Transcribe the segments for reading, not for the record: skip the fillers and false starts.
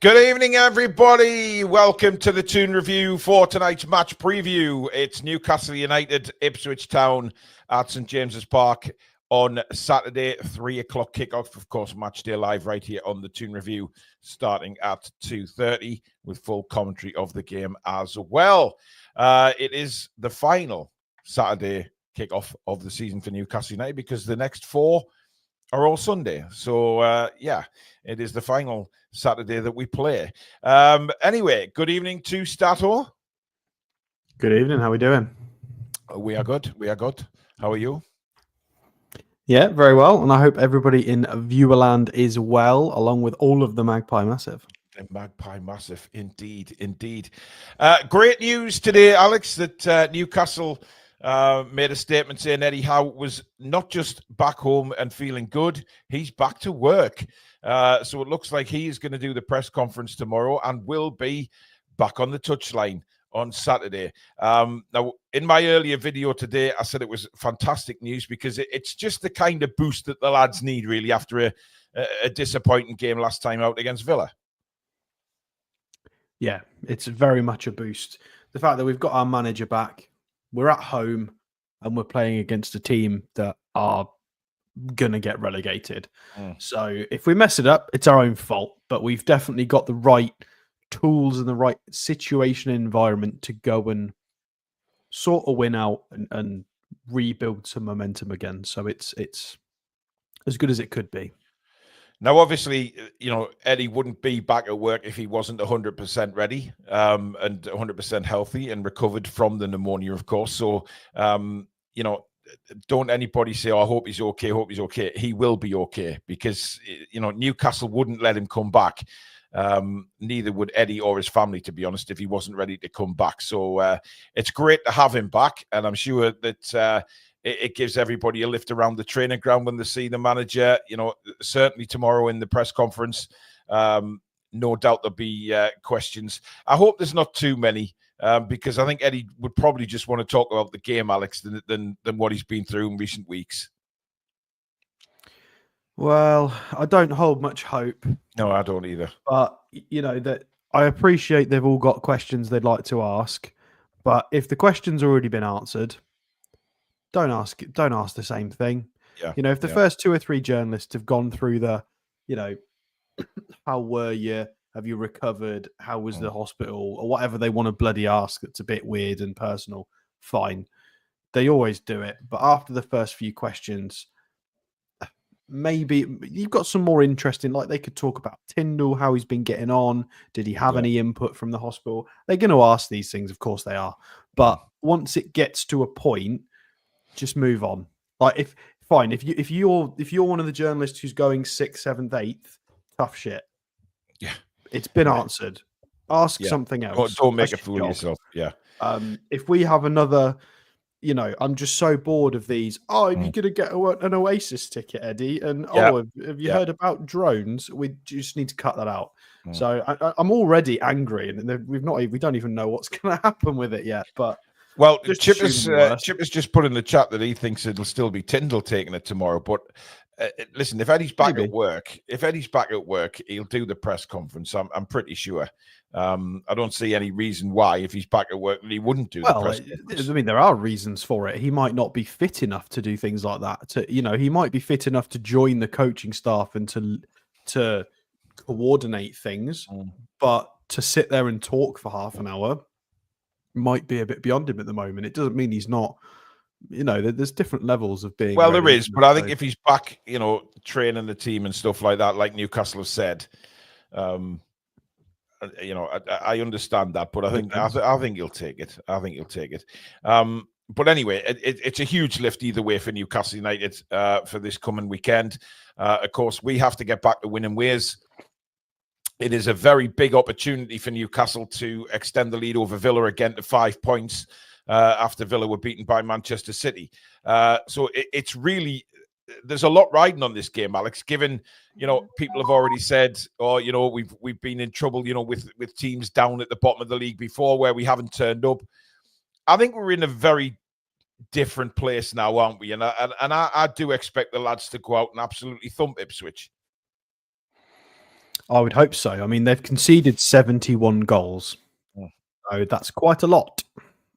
Good evening, everybody. Welcome to the Toon review for tonight's match preview. It's Newcastle United, Ipswich Town at St James's Park on Saturday, 3 o'clock kickoff. Of course, match day live right here on the Toon review, starting at 2:30 with full commentary of the game as well. It is the final Saturday kickoff of the season for Newcastle United because the next four are all Sunday. So, it is the final Saturday that we play. Anyway, good evening to Stato. Good evening. How are we doing? We are good. How are you? Yeah, very well. And I hope everybody in Viewerland is well, along with all of the Magpie Massive. The Magpie Massive, indeed. Great news today, Alex, that Newcastle made a statement saying Eddie Howe was not just back home and feeling good, he's back to work. So it looks like he is going to do the press conference tomorrow and will be back on the touchline on Saturday. Now, in my earlier video today, I said it was fantastic news because it's just the kind of boost that the lads need, really, after a disappointing game last time out against Villa. Yeah, it's very much a boost. The fact that we've got our manager back, we're at home, and we're playing against a team that are going to get relegated. So if we mess it up, it's our own fault. But we've definitely got the right tools and the right situation and environment to go and sort a win out and rebuild some momentum again. So it's as good as it could be. Now, obviously, Eddie wouldn't be back at work if he wasn't 100% ready and 100% healthy and recovered from the pneumonia, of course. So, don't anybody say, I hope he's okay. He will be okay because, Newcastle wouldn't let him come back. Neither would Eddie or his family, to be honest, if he wasn't ready to come back. So it's great to have him back. And I'm sure that it gives everybody a lift around the training ground when they see the manager. Certainly tomorrow in the press conference, no doubt there'll be questions. I hope there's not too many. Because I think Eddie would probably just want to talk about the game, Alex, than what he's been through in recent weeks. Well, I don't hold much hope. No, I don't either. But, that I appreciate they've all got questions they'd like to ask. But if the question's already been answered, don't ask the same thing. Yeah. If the first two or three journalists have gone through the, how were you? Have you recovered? How was the hospital? Or whatever they want to bloody ask that's a bit weird and personal. Fine. They always do it. But after the first few questions, maybe you've got some more interesting, like they could talk about Tindall, how he's been getting on. Did he have any input from the hospital? They're going to ask these things. Of course they are. But once it gets to a point, just move on. Like if you're one of the journalists who's going 6th, 7th, 8th, tough shit. Yeah. It's been answered. Ask something else. Don't make a fool of yourself. Yeah. If we have another, I'm just so bored of these. Oh, are you going to get an Oasis ticket, Eddie? And have you heard about drones? We just need to cut that out. So I'm already angry, and we don't even know what's going to happen with it yet. But Chip has just put in the chat that he thinks it'll still be Tindall taking it tomorrow, but. Listen, if Eddie's back at work, he'll do the press conference. I'm pretty sure. I don't see any reason why, if he's back at work, he wouldn't do the press conference. I mean, there are reasons for it. He might not be fit enough to do things like that. He might be fit enough to join the coaching staff and to coordinate things, but to sit there and talk for half an hour might be a bit beyond him at the moment. It doesn't mean he's not. There's different levels of being. Well, there is, but I think if he's back, training the team and stuff like that, like Newcastle have said, I understand that, but I think he'll take it. But anyway, it's a huge lift either way for Newcastle United for this coming weekend. Of course, we have to get back to winning ways. It is a very big opportunity for Newcastle to extend the lead over Villa again to 5 points. After Villa were beaten by Manchester City. So it's really, there's a lot riding on this game, Alex, given, people have already said, we've been in trouble, with teams down at the bottom of the league before where we haven't turned up. I think we're in a very different place now, aren't we? And I do expect the lads to go out and absolutely thump Ipswich. I would hope so. I mean, they've conceded 71 goals. Mm. So that's quite a lot.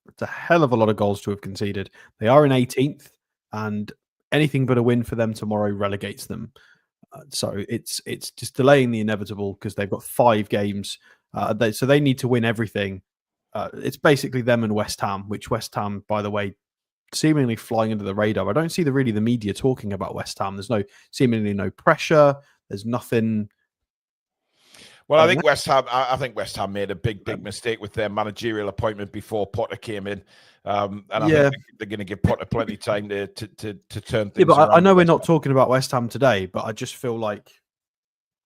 It's a hell of a lot of goals to have conceded. They are in 18th, and anything but a win for them tomorrow relegates them. So it's just delaying the inevitable because they've got 5 games. So they need to win everything. It's basically them and West Ham, which West Ham, by the way, seemingly flying under the radar. I don't see the media talking about West Ham. There's seemingly no pressure. There's nothing. Well, I think West Ham. I think West Ham made a big mistake with their managerial appointment before Potter came in, and I think they're going to give Potter plenty of time to turn things. Yeah, but around. I know we're not talking about West Ham today, but I just feel like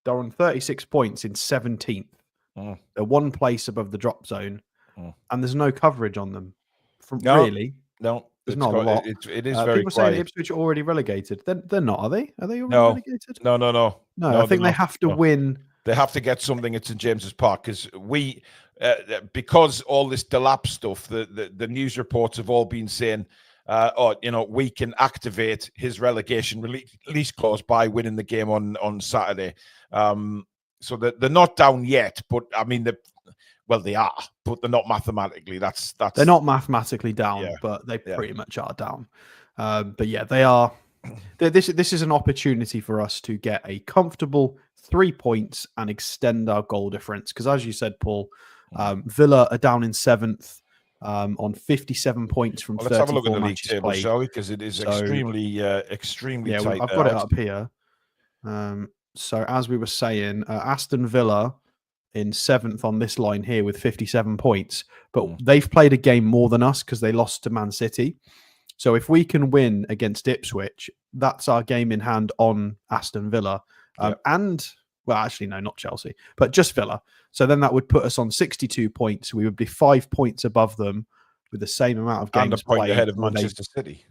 they're on 36 points in 17th. They're one place above the drop zone, and there's no coverage on them. Really, no. There's not a lot. It is very people saying Ipswich are already relegated. They're not, are they? Are they already relegated? No. No, I think they have to win. They have to get something at St James's Park because because all this Delap stuff, the news reports have all been saying, we can activate his relegation release clause by winning the game on Saturday. So they're not down yet, but I mean, they are, but they're not mathematically. That's they're not mathematically down, but they pretty much are down. But yeah, they are. This is an opportunity for us to get a comfortable 3 points and extend our goal difference. Because as you said, Paul, Villa are down in 7th on 57 points from 34 let's have a look at the league matches table, played. shall we? Because it is extremely tight. I've got it up here. So as we were saying, Aston Villa in 7th on this line here with 57 points, but they've played a game more than us because they lost to Man City. So if we can win against Ipswich, that's our game in hand on Aston Villa. And, well, actually, no, not Chelsea, but just Villa. So then that would put us on 62 points. We would be 5 points above them with the same amount of games and a point played ahead of Manchester City.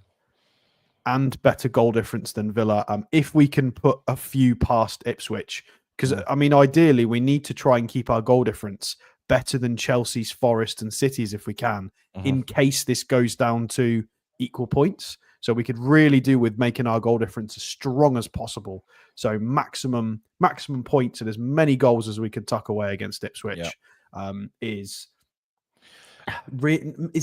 And better goal difference than Villa. If we can put a few past Ipswich, because, I mean, ideally, we need to try and keep our goal difference better than Chelsea's, Forest and City's if we can, in case this goes down to equal points. So we could really do with making our goal difference as strong as possible. So maximum points and as many goals as we can tuck away against Ipswich is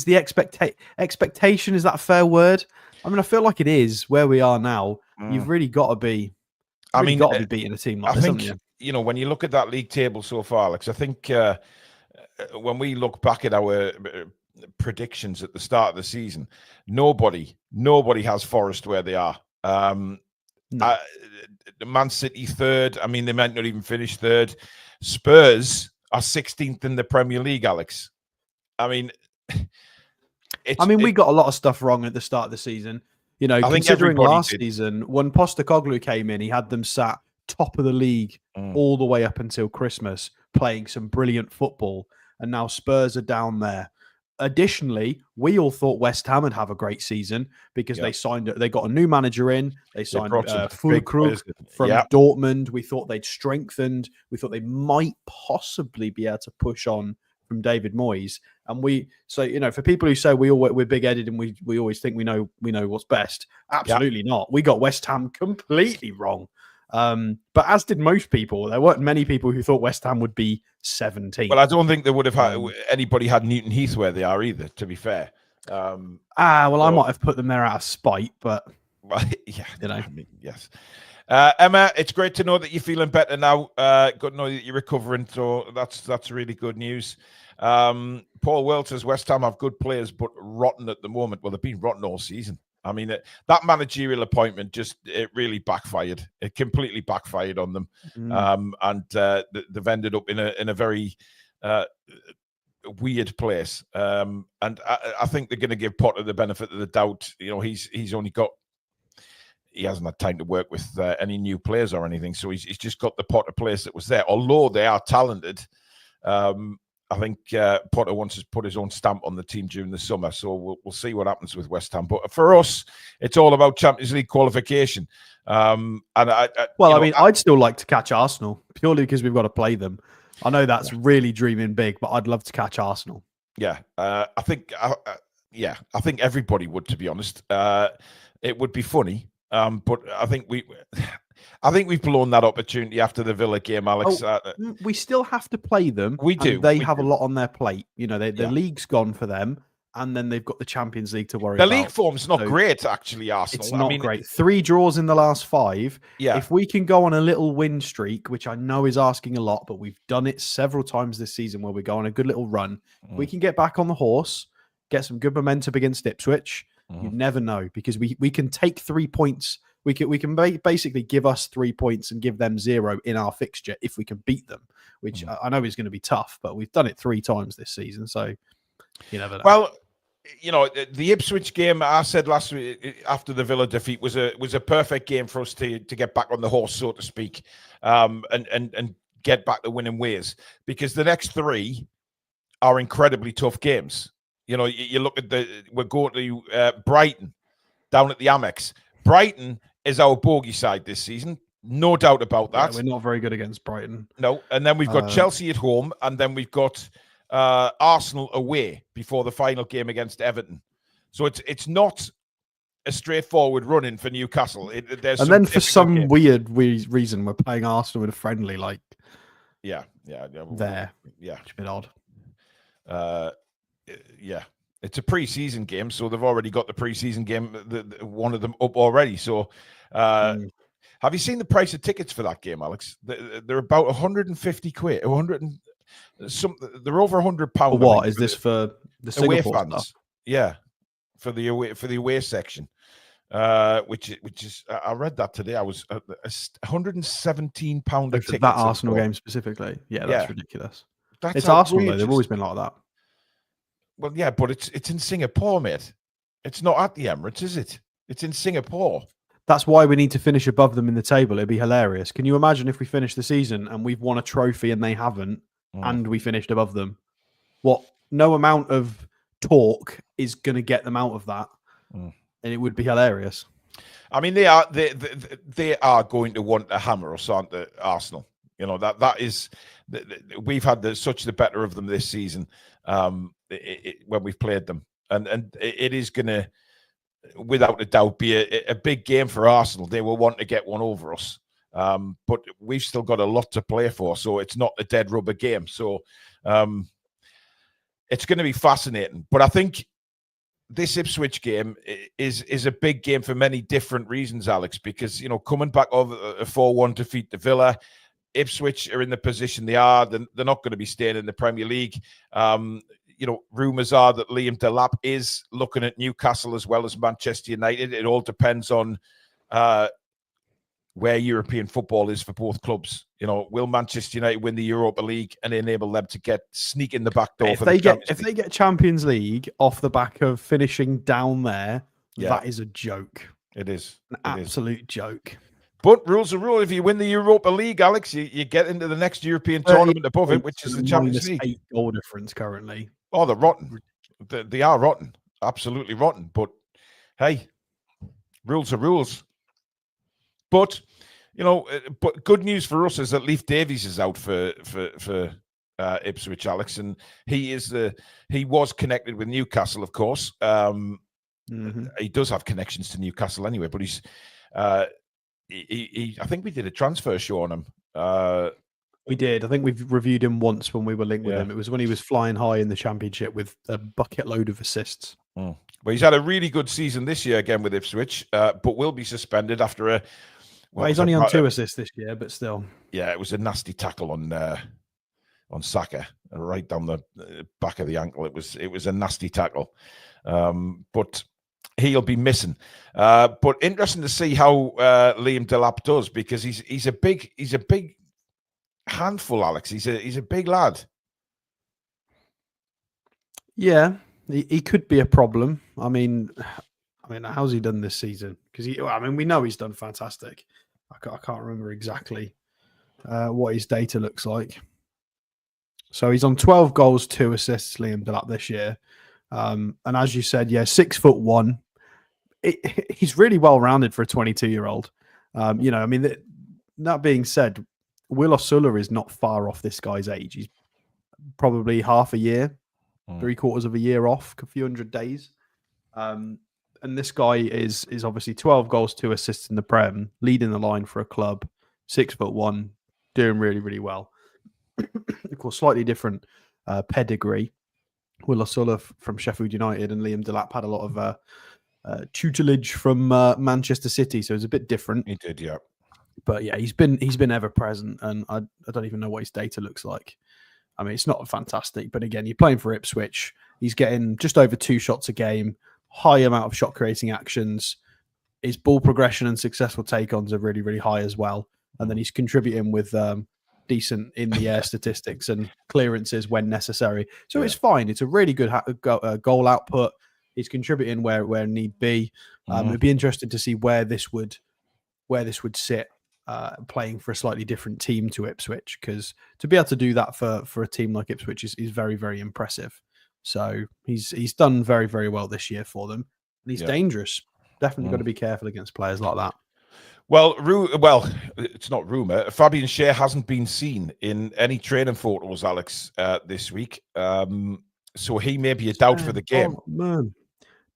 the expectation. Is that a fair word? I mean, I feel like it is where we are now. You've really got to be. Got to be beating a team like this, haven't you? When you look at that league table so far, Alex, I think when we look back at our predictions at the start of the season, nobody has Forest where they are. Man City 3rd. I mean, they might not even finish 3rd. Spurs are 16th in the Premier League, Alex. I mean, we got a lot of stuff wrong at the start of the season. Considering last season, when Postecoglou came in, he had them sat top of the league all the way up until Christmas, playing some brilliant football. And now Spurs are down there. Additionally, we all thought West Ham would have a great season because they got a new manager in. They signed Füllkrug from Dortmund. We thought they'd strengthened. We thought they might possibly be able to push on from David Moyes. And for people who say we're big-headed and we always think we know what's best, absolutely not. We got West Ham completely wrong. But as did most people. There weren't many people who thought West Ham would be 17. Well, I don't think they would have had anybody had Newton Heath where they are either, to be fair. I might have put them there out of spite, but yes. Emma, it's great to know that you're feeling better now. Good to know that you're recovering, so that's really good news. Paul World says West Ham have good players, but rotten at the moment. Well, they've been rotten all season. I mean, that managerial appointment it really backfired. It completely backfired on them, and they've ended up in a very weird place. And I think they're going to give Potter the benefit of the doubt. He hasn't had time to work with any new players or anything, so he's just got the Potter place that was there. Although they are talented, I think Potter wants to put his own stamp on the team during the summer, so we'll see what happens with West Ham. But for us, it's all about Champions League qualification. I'd still like to catch Arsenal purely because we've got to play them. I know that's really dreaming big, but I'd love to catch Arsenal. Yeah, I think everybody would, to be honest. It would be funny, but I think I think we've blown that opportunity after the Villa game, Alex. We still have to play them. We do. They have a lot on their plate. You know, the Yeah. league's gone for them, and then they've got the Champions League to worry The about. league form's not great, actually, Arsenal. It's not great. 3 draws in the last 5. Yeah. If we can go on a little win streak, which I know is asking a lot, but we've done it several times this season where we go on a good little run. We can get back on the horse, get some good momentum against Ipswich. You never know, because we can take 3 points. We can basically give us 3 points and give them 0 in our fixture if we can beat them, which I know is going to be tough, but we've done it 3 times this season, so you never know. Well, you know, the Ipswich game, I said last week after the Villa defeat, was a perfect game for us to get back on the horse, so to speak, and get back to winning ways, because the next 3 are incredibly tough games. You know, you look at we're going to Brighton down at the Amex. Brighton is our bogey side this season, no doubt about that. Yeah, we're not very good against Brighton. No, and then we've got Chelsea at home, and then we've got Arsenal away before the final game against Everton. So it's not a straightforward run-in for Newcastle. And then for some weird reason, we're playing Arsenal in a friendly, like yeah, there. Yeah, it's a bit odd. Yeah, it's a pre-season game, so they've already got the pre-season game, one of them up already. So, have you seen the price of tickets for that game, Alex? They're about 150 quid, 100 and some. They're over £100. What is this for the Singapore away fans? Stuff? Yeah, for the away section, which is I read that today. I was £117 a ticket. That Arsenal game specifically. Yeah, that's ridiculous. It's outrageous. Arsenal though. They've always been like that. Well, yeah, but it's in Singapore, mate. It's not at the Emirates, is it? It's in Singapore. That's why we need to finish above them in the table. It'd be hilarious. Can you imagine if we finish the season and we've won a trophy and they haven't, and we finished above them? What? No amount of talk is going to get them out of that, and it would be hilarious. I mean, they are going to want to hammer us, aren't they, Arsenal? You know, that is, we've had such the better of them this season when we've played them, and it is going to, without a doubt, be a big game for Arsenal. They will want to get one over us, but we've still got a lot to play for, so it's not a dead rubber game. So it's going to be fascinating. But I think this Ipswich game is a big game for many different reasons, Alex, because, you know, coming back over a 4-1 defeat to Villa, Ipswich are in the position they are. They're not going to be staying in the Premier League. You know, rumours are that Liam Delap is looking at Newcastle as well as Manchester United. It all depends on where European football is for both clubs. You know, will Manchester United win the Europa League and enable them to sneak in the back door? If they get Champions League off the back of finishing down there, that is a joke. It is an absolute joke. But rules are rule. If you win the Europa League, Alex, you get into the next European tournament above it, which is the Champions League. -8 goal difference currently. Oh, they're rotten. They are rotten. Absolutely rotten. But hey, rules are rules. But, you know, but good news for us is that Leif Davies is out for Ipswich, Alex, and he was connected with Newcastle, of course. He does have connections to Newcastle anyway, but he's I think we did a transfer show on him. We did. I think we've reviewed him once when we were linked with him. It was when he was flying high in the Championship with a bucket load of assists. Well, he's had a really good season this year again with Ipswich, but will be suspended after a... Well, he's only on 2 assists this year, but still. Yeah, it was a nasty tackle on Saka, right down the back of the ankle. It was a nasty tackle. But he'll be missing. But interesting to see how Liam Delap does, because he's a big handful, Alex. He's a big lad. Yeah, he could be a problem. I mean, how's he done this season? Because we know he's done fantastic. I can't remember exactly what his data looks like. So he's on 12 goals, 2 assists, Liam Delap, this year. And as you said, 6'1". He's really well rounded for a 22-year-old. You know, I mean, that being said, Will Osula is not far off this guy's age. He's probably half a year, 3/4 of a year off, a few hundred days. and this guy is obviously 12 goals, 2 assists in the Prem, leading the line for a club, 6'1", doing really, really well. Of course, slightly different pedigree. Will Osula from Sheffield United and Liam Delap had a lot of tutelage from Manchester City, so it's a bit different. He did, yeah. But yeah, he's been ever present, and I don't even know what his data looks like. I mean, it's not fantastic, but again, you're playing for Ipswich. He's getting just over 2 shots a game, high amount of shot creating actions. His ball progression and successful take-ons are really, really high as well. And then he's contributing with decent in the air statistics and clearances when necessary. So it's fine. It's a really good goal output. He's contributing where need be. It'd be interesting to see where this would sit. Playing for a slightly different team to Ipswich, because to be able to do that for a team like Ipswich is very, very impressive. So he's done very, very well this year for them, and he's dangerous. Definitely got to be careful against players like that. Well, it's not rumor. Fabian Schär hasn't been seen in any training photos, Alex, this week. So he may be a doubt for the game. Oh, man.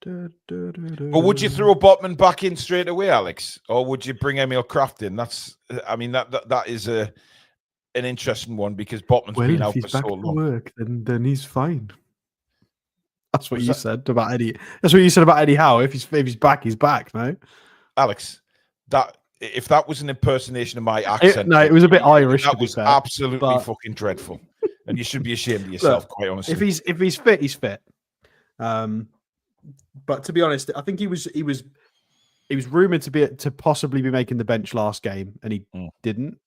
But would you throw Botman back in straight away, Alex, or would you bring Emil Kraft in? That is an interesting one, because Botman's been out for so long. Work, then he's fine. That's what you said about Eddie. That's what you said about Eddie Howe. If he's back, he's back. No, Alex, if that was an impersonation of my accent, it was a bit Irish. That was absolutely fucking dreadful, and you should be ashamed of yourself. Quite honestly, if he's fit, he's fit. But to be honest, I think he was rumored to possibly be making the bench last game, and he didn't.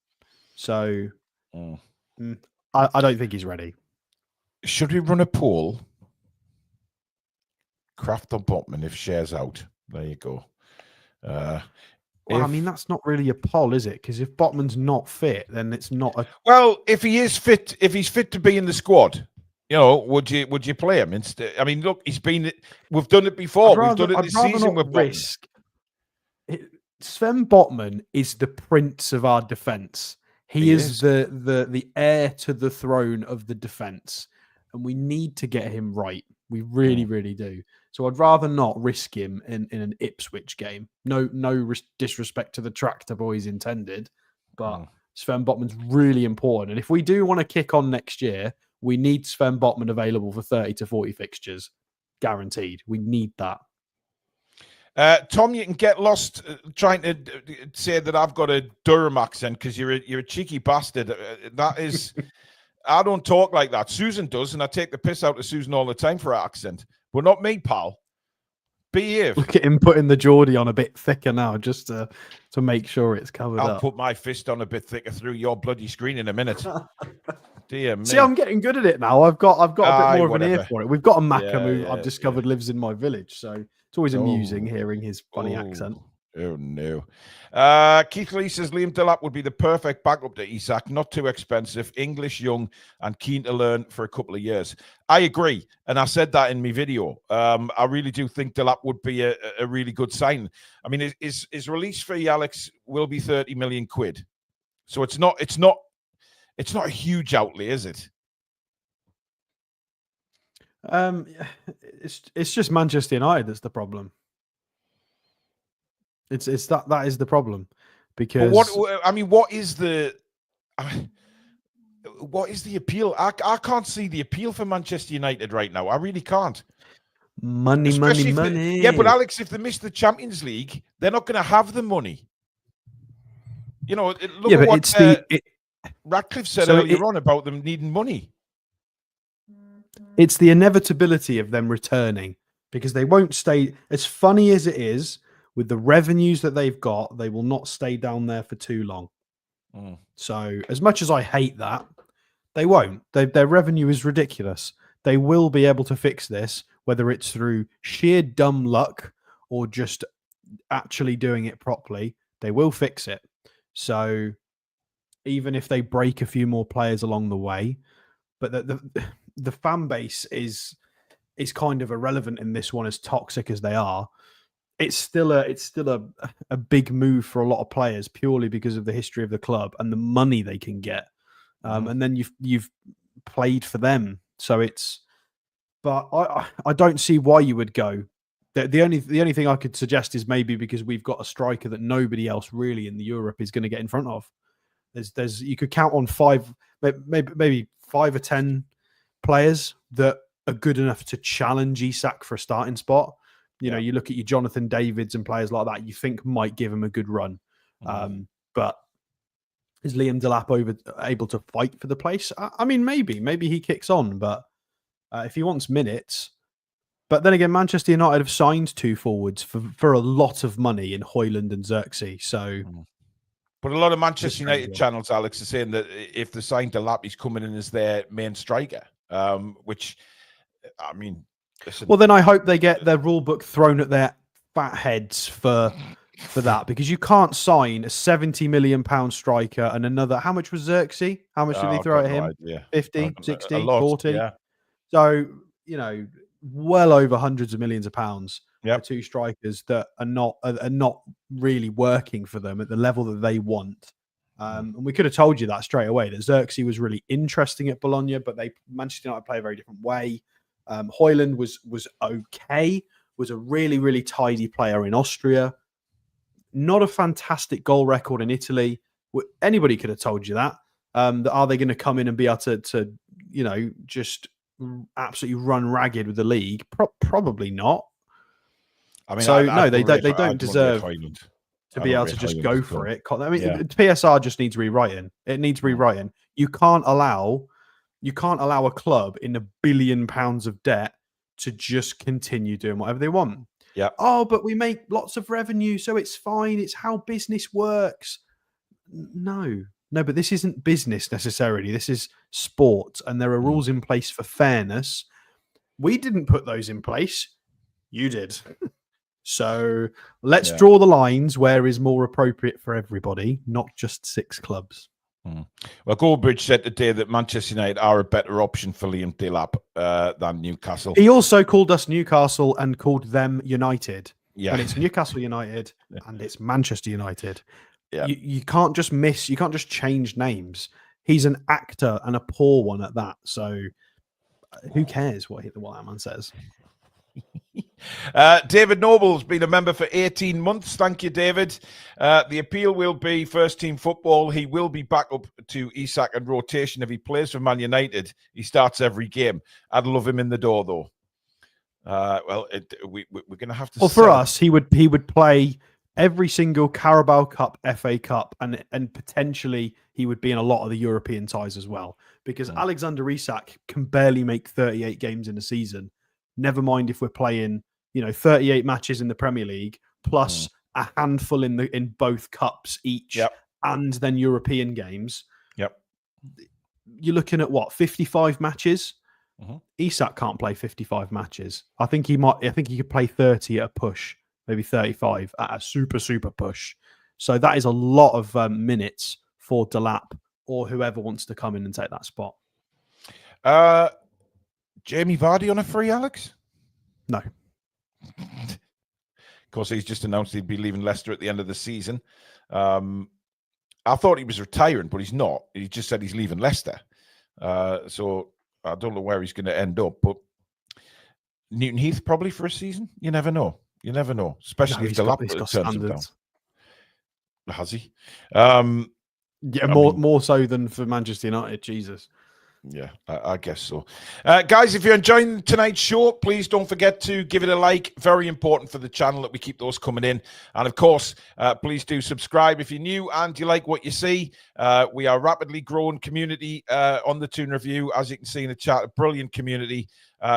So I don't think he's ready. Should we run a poll? Kraft or Botman if Schär's out? There you go. I mean, that's not really a poll, is it? Because if Botman's not fit, then it's not a. Well, if he's fit to be in the squad, would you play him instead? I mean, look, we've done it before. We've done it this season with risk. Sven Botman is the prince of our defence. He is the heir to the throne of the defence, and we need to get him right. We really, really do. So I'd rather not risk him in an Ipswich game. No disrespect to the tractor boys intended, but Sven Botman's really important. And if we do want to kick on next year, we need Sven Botman available for 30 to 40 fixtures. Guaranteed. We need that. Tom, you can get lost trying to say that I've got a Durham accent because you're a cheeky bastard. That is... I don't talk like that. Susan does, and I take the piss out of Susan all the time for her accent. But not me, pal. Behave. Look at him putting the Geordie on a bit thicker now, just to make sure it's covered up. I'll put my fist on a bit thicker through your bloody screen in a minute. Dear me. See, I'm getting good at it now. I've got a bit more of an ear for it. We've got a Macca who I've discovered lives in my village, so it's always amusing hearing his funny accent. Oh, no. Keith Lee says Liam Delap would be the perfect backup to Isak. Not too expensive, English, young, and keen to learn for a couple of years. I agree, and I said that in my video. I really do think Delap would be a really good sign. I mean, his release fee, Alex, will be 30 million quid. So it's not a huge outlay, is it? It's just Manchester United that's the problem. It's that is the problem, because what is the appeal? I can't see the appeal for Manchester United right now. I really can't. Money. Yeah, but Alex, if they miss the Champions League, they're not going to have the money. Look at what Ratcliffe said earlier on about them needing money. It's the inevitability of them returning, because they won't stay. As funny as it is, with the revenues that they've got, they will not stay down there for too long. So as much as I hate that, they won't. Their revenue is ridiculous. They will be able to fix this, whether it's through sheer dumb luck or just actually doing it properly. They will fix it. So even if they break a few more players along the way, but the fan base is kind of irrelevant in this one, as toxic as they are. It's still a big move for a lot of players, purely because of the history of the club and the money they can get. And then you've played for them. So but I don't see why you would go The only thing I could suggest is maybe because we've got a striker that nobody else really in Europe is going to get in front of. There's you could count on maybe 5 or 10 players that are good enough to challenge Isak for a starting spot. You know, you look at your Jonathan Davids and players like that, you think might give him a good run. But is Liam Delap able to fight for the place? I mean, maybe he kicks on, but if he wants minutes. But then again, Manchester United have signed 2 forwards for a lot of money in Højlund and Xerxes. So, but a lot of Manchester United channels, Alex, are saying that if they signed Delap, he's coming in as their main striker. Which, I mean, listen, well, then I hope they get their rule book thrown at their fat heads for that, because you can't sign a £70 million striker and another. How much was Xerxes? How much did he throw at him? 50, 60, 40? Yeah. So, you know, well over hundreds of millions of pounds for 2 strikers that are not really working for them at the level that they want. And we could have told you that straight away, that Xerxes was really interesting at Bologna, but Manchester United play a very different way. Højlund was okay, was a really, really tidy player in Austria. Not a fantastic goal record in Italy. Anybody could have told you that. Are they going to come in and be able to you know, just absolutely run ragged with the league? Probably not. I mean, they don't deserve to be able to just go for it. I mean, PSR just needs rewriting. It needs rewriting. You can't allow a club in £1 billion of debt to just continue doing whatever they want. Yeah. Oh, but we make lots of revenue, so it's fine. It's how business works. No, but this isn't business necessarily. This is sport, and there are rules in place for fairness. We didn't put those in place. You did. So let's draw the lines where is more appropriate for everybody, not just 6 clubs. Well, Goldbridge said today that Manchester United are a better option for Liam Delap than Newcastle. He also called us Newcastle and called them United. Yeah. And it's Newcastle United and it's Manchester United. Yeah. You can't just change names. He's an actor and a poor one at that. So who cares what that man says? David Noble's been a member for 18 months. Thank you, David. The appeal will be first team football. He will be back up to Isak and rotation. If he plays for Man United, he starts every game. I'd love him in the door, though. We're going to have to. Well, for us, he would play every single Carabao Cup, FA Cup, and potentially he would be in a lot of the European ties as well. Because Alexander Isak can barely make 38 games in a season. Never mind if we're playing, 38 matches in the Premier League plus a handful in both cups each, and then European games. Yep. You're looking at what, 55 matches? Isak can't play 55 matches. I think he could play 30 at a push, maybe 35 at a super push. So that is a lot of minutes for Delap or whoever wants to come in and take that spot. Jamie Vardy on a free, Alex? No. Of course, he's just announced he'd be leaving Leicester at the end of the season. I thought he was retiring, but he's not. He just said he's leaving Leicester. So I don't know where he's going to end up, but Newton Heath probably for a season. You never know. Especially if Delap turns him down. Has he? More so than for Manchester United. Jesus. Yeah, I guess so. Guys, if you're enjoying tonight's show, please don't forget to give it a like. Very important for the channel that we keep those coming in. And of course, please do subscribe if you're new and you like what you see. We are a rapidly growing community on the Toon Review. As you can see in the chat, a brilliant community.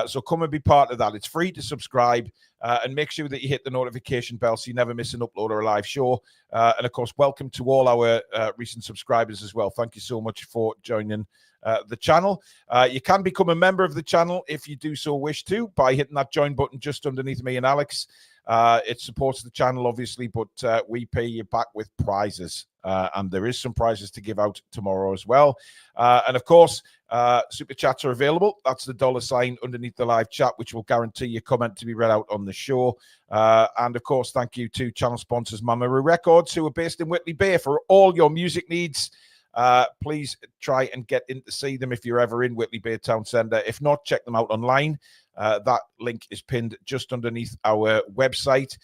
So come and be part of that. It's free to subscribe and make sure that you hit the notification bell so you never miss an upload or a live show. And of course, welcome to all our recent subscribers as well. Thank you so much for joining the channel. You can become a member of the channel if you do so wish to by hitting that join button just underneath me and Alex. It supports the channel, obviously, but we pay you back with prizes. And there is some prizes to give out tomorrow as well. And of course, super chats are available. That's the $ underneath the live chat, which will guarantee your comment to be read out on the show. And of course, thank you to channel sponsors Mamaru Records, who are based in Whitley Bay, for all your music needs. Please try and get in to see them if you're ever in Whitley Bay Town Centre. If not, check them out online. That link is pinned just underneath our website,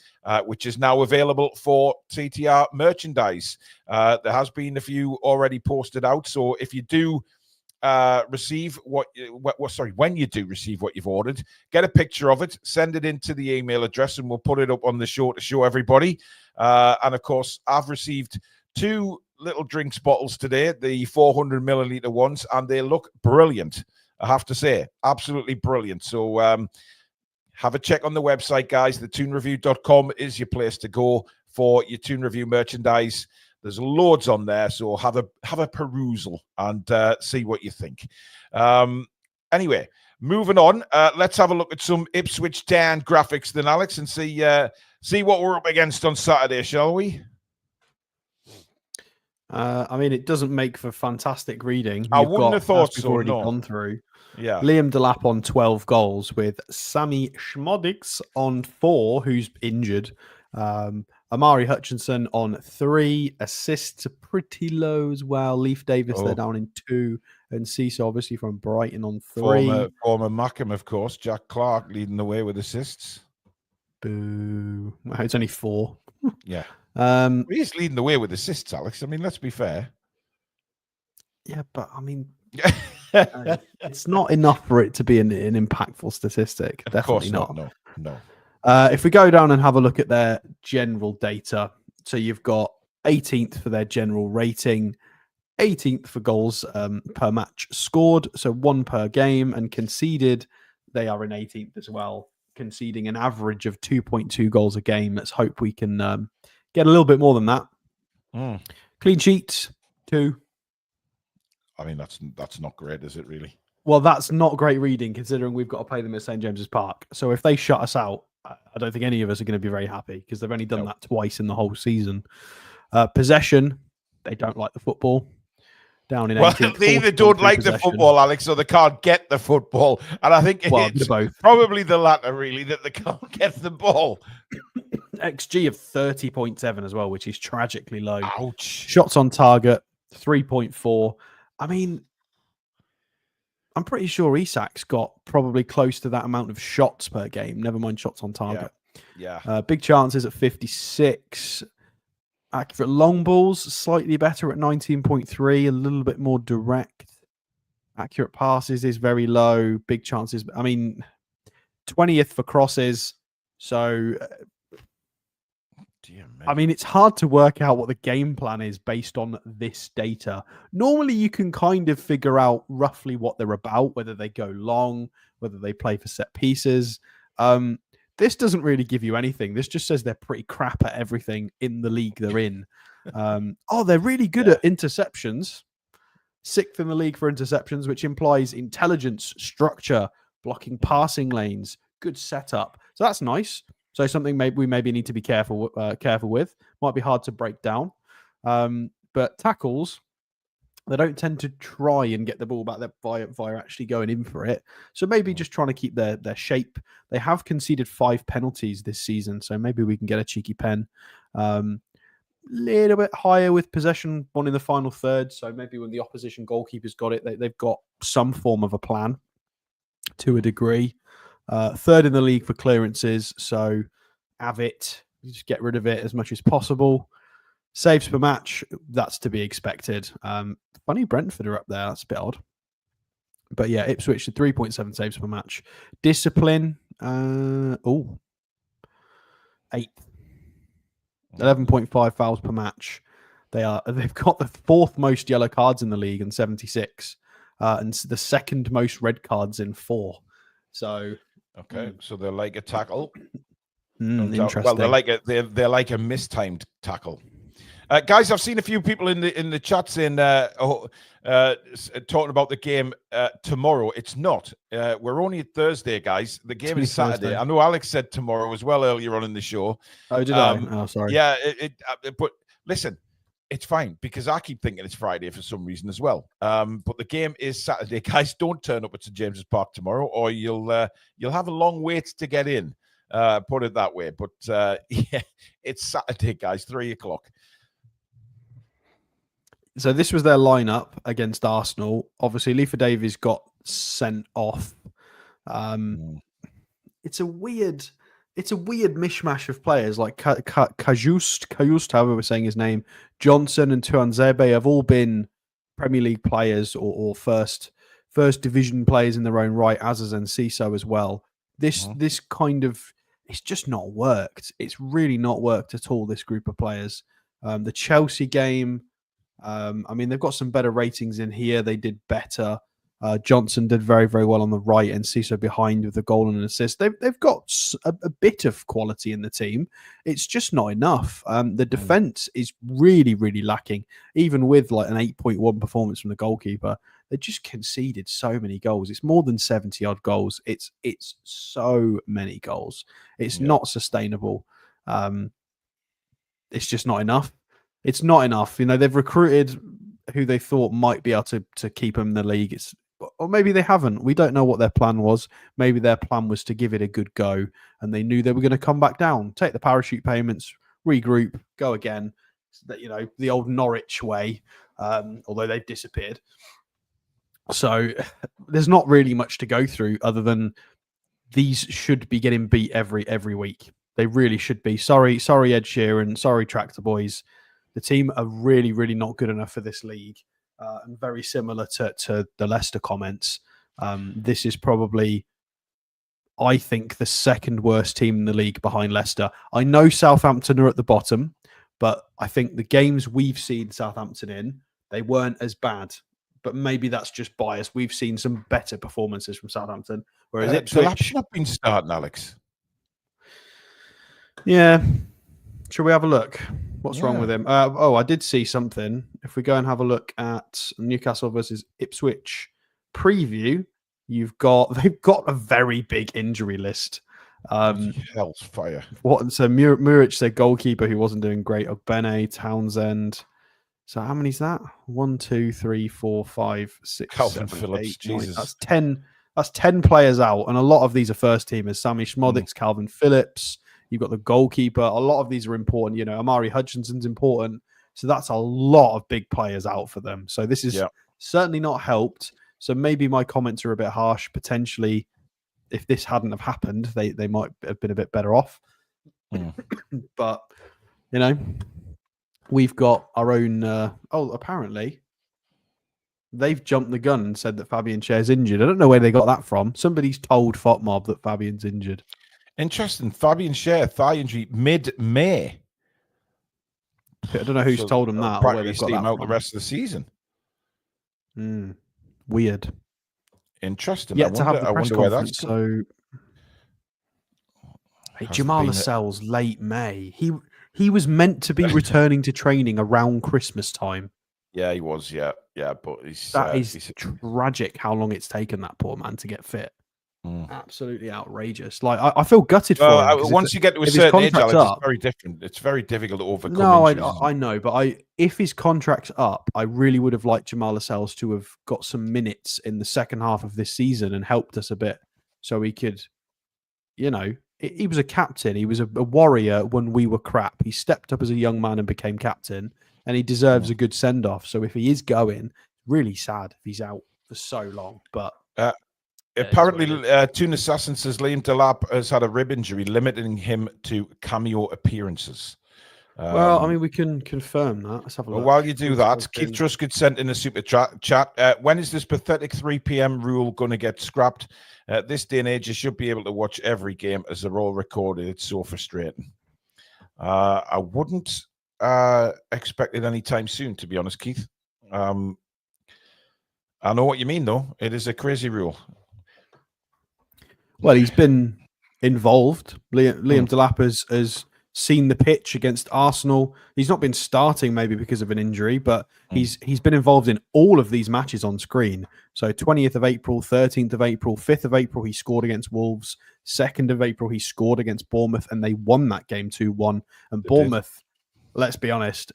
which is now available for TTR merchandise. There has been a few already posted out, so if you do receive when you do receive what you've ordered, get a picture of it, send it into the email address, and we'll put it up on the show to show everybody. And of course, I've received 2 little drinks bottles today, the 400 milliliter ones, and they look brilliant. I have to say, absolutely brilliant. So have a check on the website, guys. The toonreview.com is your place to go for your Toon Review merchandise. There's loads on there, so have a perusal and see what you think. Anyway, moving on. Let's have a look at some Ipswich Town graphics then, Alex, and see what we're up against on Saturday, shall we? I mean, it doesn't make for fantastic reading. I wouldn't have thought so. Already gone through. Yeah, Liam Delap on 12 goals, with Sammy Schmodix on 4, who's injured. Amari Hutchinson on 3. Assists are pretty low as well. Leif Davis, they're down in 2. And Cecil, obviously, from Brighton on 3. Former Mackham, of course. Jack Clark leading the way with assists. Boo. It's only 4. Yeah. He's leading the way with assists, Alex. I mean, let's be fair. Yeah, but I mean, it's not enough for it to be an impactful statistic. Definitely not. No. If we go down and have a look at their general data, so you've got 18th for their general rating, 18th for goals per match scored, so 1 per game, and conceded, they are in 18th as well, conceding an average of 2.2 goals a game. Let's hope we can get a little bit more than that. Clean sheets, 2. I mean, that's not great, is it really? Well, that's not great reading, considering we've got to play them at St. James's Park. So if they shut us out, I don't think any of us are going to be very happy, because they've only done that twice in the whole season. Possession, they don't like the football. Down in 18th. Well, they either don't like the football, Alex, or they can't get the football. And I think it's both. Probably the latter, really, that they can't get the ball. XG of 30.7 as well, which is tragically low. Ouch. Shots on target, 3.4. I mean, I'm pretty sure Isak's got probably close to that amount of shots per game, never mind shots on target. Yeah. Big chances at 56. Accurate long balls, slightly better at 19.3, a little bit more direct. Accurate passes is very low. Big chances, I mean, 20th for crosses. So, I mean, it's hard to work out what the game plan is based on this data. Normally, you can kind of figure out roughly what they're about, whether they go long, whether they play for set pieces. This doesn't really give you anything. This just says they're pretty crap at everything in the league they're in. They're really good at interceptions. 6th in the league for interceptions, which implies intelligence, structure, blocking passing lanes, good setup. So that's nice. So something we maybe need to be careful with. Might be hard to break down. But tackles, they don't tend to try and get the ball back via actually going in for it. So maybe just trying to keep their shape. They have conceded 5 penalties this season, so maybe we can get a cheeky pen. Little bit higher with possession, 1 in the final third. So maybe when the opposition goalkeeper's got it, they've got some form of a plan to a degree. 3rd in the league for clearances, so have it. Just get rid of it as much as possible. Saves per match, that's to be expected. Funny Brentford are up there. That's a bit odd. But yeah, Ipswich to 3.7 saves per match. Discipline, 8th. 11.5 fouls per match. They've got the 4th most yellow cards in the league in 76, and the 2nd most red cards in 4. So okay, so they're like a tackle. Interesting. Well, they're like a mistimed tackle. Guys, I've seen a few people in the chat saying talking about the game tomorrow. It's not. We're only at Thursday, guys. The game is Saturday. Thursday. I know Alex said tomorrow as well earlier on in the show. Oh, did I? Oh, sorry. Yeah, but listen, it's fine because I keep thinking it's Friday for some reason as well. But the game is Saturday, guys. Don't turn up at St. James's Park tomorrow, or you'll have a long wait to get in. Put it that way. But yeah, it's Saturday, guys. 3:00. So this was their lineup against Arsenal. Obviously, Leif Davies got sent off. it's a weird mishmash of players like Kajust, however we're saying his name, Johnson and Tuanzebe have all been Premier League players or first division players in their own right, as is Enciso as well. This kind of, it's just not worked. It's really not worked at all, this group of players. The Chelsea game, I mean, they've got some better ratings in here. They did better. Johnson did very, very well on the right, and Enciso behind with the goal and an assist. They've got a bit of quality in the team. It's just not enough. The defense is really, really lacking. Even with like an 8.1 performance from the goalkeeper, they just conceded so many goals. It's more than 70 odd goals. It's so many goals. It's not sustainable. It's just not enough. It's not enough. You know, they've recruited who they thought might be able to keep them in the league. Or maybe they haven't. We don't know what their plan was. Maybe their plan was to give it a good go, and they knew they were going to come back down, take the parachute payments, regroup, go again. That, you know, the old Norwich way, although they've disappeared. So there's not really much to go through other than these should be getting beat every week. They really should be. Sorry, Ed Sheeran. Sorry, Tractor Boys. The team are really, really not good enough for this league. And very similar to the Leicester comments. This is probably, I think, the second worst team in the league behind Leicester. I know Southampton are at the bottom, but I think the games we've seen Southampton in, they weren't as bad. But maybe that's just bias. We've seen some better performances from Southampton. Whereas Delap's not been starting, Alex. Yeah. Shall we have a look? What's wrong with him? I did see something. If we go and have a look at Newcastle versus Ipswich preview, they've got a very big injury list. Hell's fire. So Muric, their goalkeeper, who wasn't doing great. Ogbene, Townsend. So how many is that? 1, 2, 3, 4, 5, 6, Calvin 7, Phillips, 8, Jesus. 9. That's 10. That's 10 players out, and a lot of these are first teamers. Sammy Schmodix, Calvin Phillips. You've got the goalkeeper. A lot of these are important. You know, Amari Hutchinson's important. So that's a lot of big players out for them. So this is certainly not helped. So maybe my comments are a bit harsh. Potentially, if this hadn't have happened, they might have been a bit better off. But, you know, we've got our own... apparently, they've jumped the gun and said that Fabian Schär's injured. I don't know where they got that from. Somebody's told FOTMob that Fabian's injured. Interesting. Fabian Schär, thigh injury mid-May. I don't know who's told him that. Or where they've got that out from. the rest of the season. Weird. Interesting. Yet to have the press conference. So, Jamal Lascelles, late May. He was meant to be returning to training around Christmas time. Yeah, he was. Yeah, but that is tragic. How long it's taken that poor man to get fit. Absolutely outrageous. Like I feel gutted for him. Once you get to a certain age, Alex, it's very different. It's very difficult to overcome. No, I know, but if his contract's up, I really would have liked Jamal Lascelles to have got some minutes in the second half of this season and helped us a bit, so he could, you know, he was a captain. He was a warrior when we were crap. He stepped up as a young man and became captain, and he deserves a good send off. So if he is going, really sad if he's out for so long, but. Apparently, Toon Assassin says Liam Delap has had a rib injury, limiting him to cameo appearances. Well, I mean, we can confirm that. Let's have a look. While you do that, Keith Truscott sent in a super chat. When is this pathetic 3 p.m. rule going to get scrapped? This day and age, you should be able to watch every game as they're all recorded. It's so frustrating. I wouldn't expect it anytime soon, to be honest, Keith. I know what you mean, though. It is a crazy rule. Well, he's been involved. Liam Delap has seen the pitch against Arsenal. He's not been starting maybe because of an injury, but he's been involved in all of these matches on screen. So 20th of April, 13th of April, 5th of April, he scored against Wolves. 2nd of April, he scored against Bournemouth, and they won that game 2-1. And Bournemouth, let's be honest,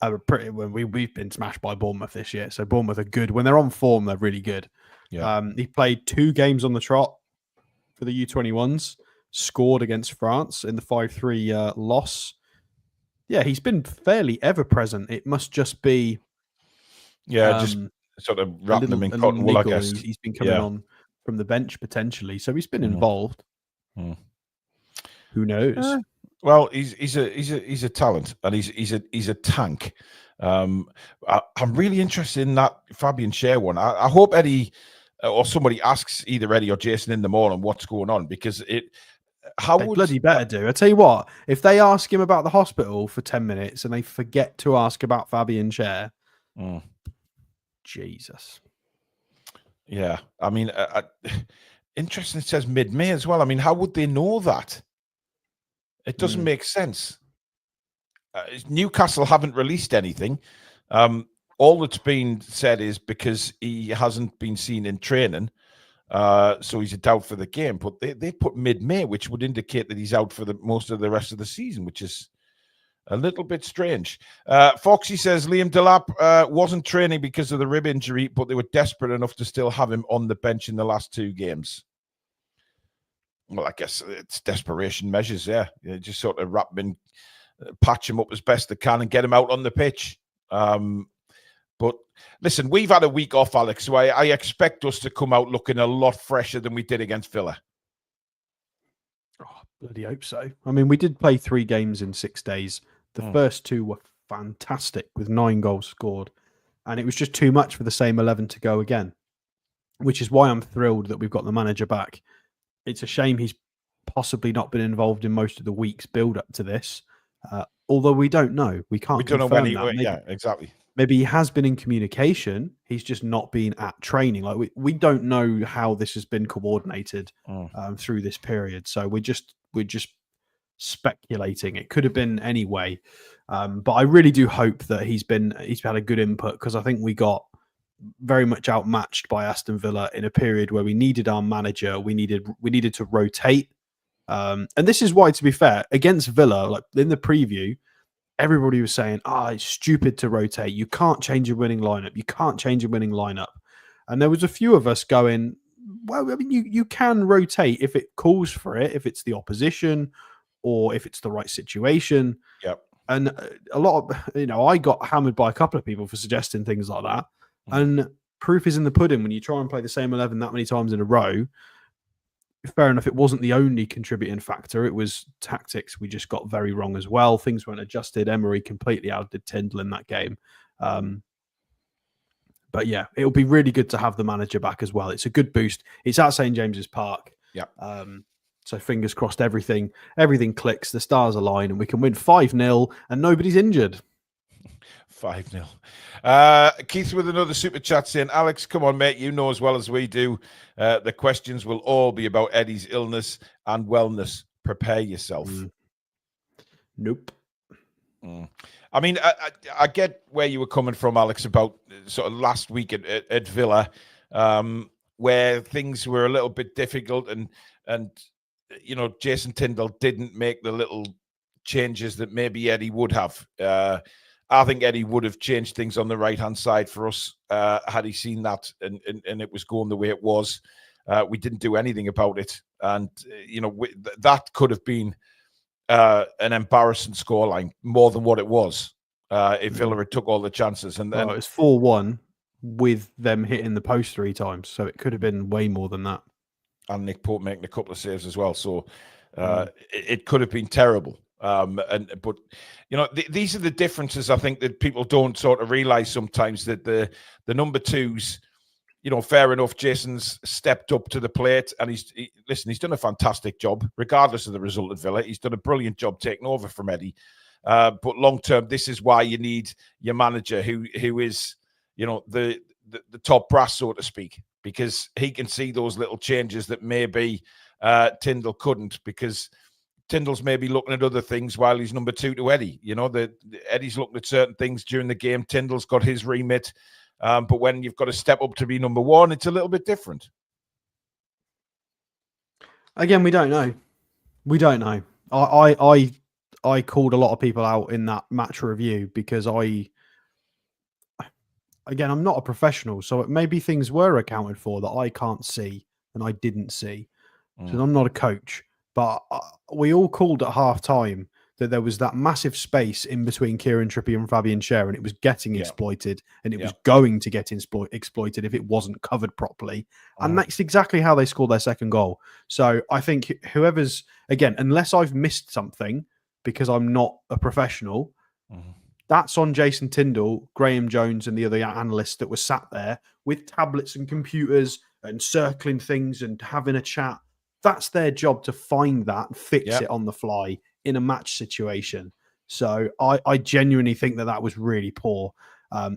we've been smashed by Bournemouth this year. So Bournemouth are good. When they're on form, they're really good. Yeah. He played 2 games on the trot for the U21s, scored against France in the 5-3 loss. Yeah, he's been fairly ever present. It must just be just sort of wrapping them in cotton wool, I guess. He's been coming on from the bench potentially, so he's been involved. Who knows? Well, he's a talent, and he's a tank. I'm really interested in that Fabian Schär one. I hope Eddie or somebody asks either Eddie or Jason in the morning what's going on, because They bloody better do. I tell you what, if they ask him about the hospital for 10 minutes and they forget to ask about Fabian Schär, Jesus. Yeah, I mean, interesting. It says mid-May as well. I mean, how would they know that? It doesn't make sense. Newcastle haven't released anything. All that's been said is because he hasn't been seen in training, so he's a doubt for the game. But they put mid-May, which would indicate that he's out for most of the rest of the season, which is a little bit strange. Foxy says Liam Delap wasn't training because of the rib injury, but they were desperate enough to still have him on the bench in the last 2 games. Well, I guess it's desperation measures, yeah. You just sort of wrap him in, patch him up as best they can and get him out on the pitch. But listen, we've had a week off, Alex, so I expect us to come out looking a lot fresher than we did against Villa. Oh, bloody hope so. I mean, we did play 3 games in 6 days. The first 2 were fantastic with 9 goals scored. And it was just too much for the same 11 to go again, which is why I'm thrilled that we've got the manager back. It's a shame he's possibly not been involved in most of the week's build up to this. Although we don't know. We can't confirm that. Maybe, yeah, exactly. Maybe he has been in communication. He's just not been at training. Like we don't know how this has been coordinated through this period. So we're just speculating. It could have been anyway. But I really do hope that he's had a good input, because I think we got very much outmatched by Aston Villa in a period where we needed our manager. We needed to rotate. And this is why, to be fair, against Villa, like in the preview, everybody was saying, it's stupid to rotate. You can't change a winning lineup. You can't change a winning lineup. And there was a few of us going, well, I mean, you can rotate if it calls for it, if it's the opposition or if it's the right situation. Yep. And a lot of, I got hammered by a couple of people for suggesting things like that. And proof is in the pudding when you try and play the same 11 that many times in a row. Fair enough, it wasn't the only contributing factor. It was tactics we just got very wrong as well. Things weren't adjusted. Emery completely outdid Tindall in that game. But yeah, it'll be really good to have the manager back as well. It's a good boost. It's at St. James's Park. Yeah. So fingers crossed everything clicks, the stars align, and we can win 5-0 and nobody's injured. 5-0. Keith with another super chat saying, Alex, come on, mate. You know as well as we do. The questions will all be about Eddie's illness and wellness. Prepare yourself. Nope. I mean, I get where you were coming from, Alex, about sort of last week at Villa, where things were a little bit difficult and Jason Tindall didn't make the little changes that maybe Eddie would have. I think Eddie would have changed things on the right-hand side for us had he seen that and it was going the way it was. We didn't do anything about it. And, that could have been an embarrassing scoreline more than what it was if Villa had took all the chances. And then it was 4-1 with them hitting the post 3 times. So it could have been way more than that. And Nick Pope making a couple of saves as well. So it could have been terrible. But these are the differences I think that people don't sort of realize sometimes, that the number 2s, fair enough, Jason's stepped up to the plate and he's done a fantastic job regardless of the result at Villa. He's done a brilliant job taking over from Eddie. But long term, this is why you need your manager who is the top brass, so to speak, because he can see those little changes that maybe Tindall couldn't, because Tindall's maybe looking at other things while he's number 2 to Eddie. Eddie's looking at certain things during the game. Tindall's got his remit. But when you've got to step up to be number 1, it's a little bit different. Again, we don't know. I called a lot of people out in that match review because I'm not a professional, so maybe things were accounted for that I can't see and I didn't see. So I'm not a coach. But we all called at half time that there was that massive space in between Kieran Trippier and Fabian Schär, and it was getting exploited, and it was going to get exploited if it wasn't covered properly. And that's exactly how they scored their second goal. So I think whoever's, again, unless I've missed something because I'm not a professional, that's on Jason Tindall, Graham Jones, and the other analysts that were sat there with tablets and computers and circling things and having a chat. That's their job, to find that and fix it on the fly in a match situation. So I genuinely think that was really poor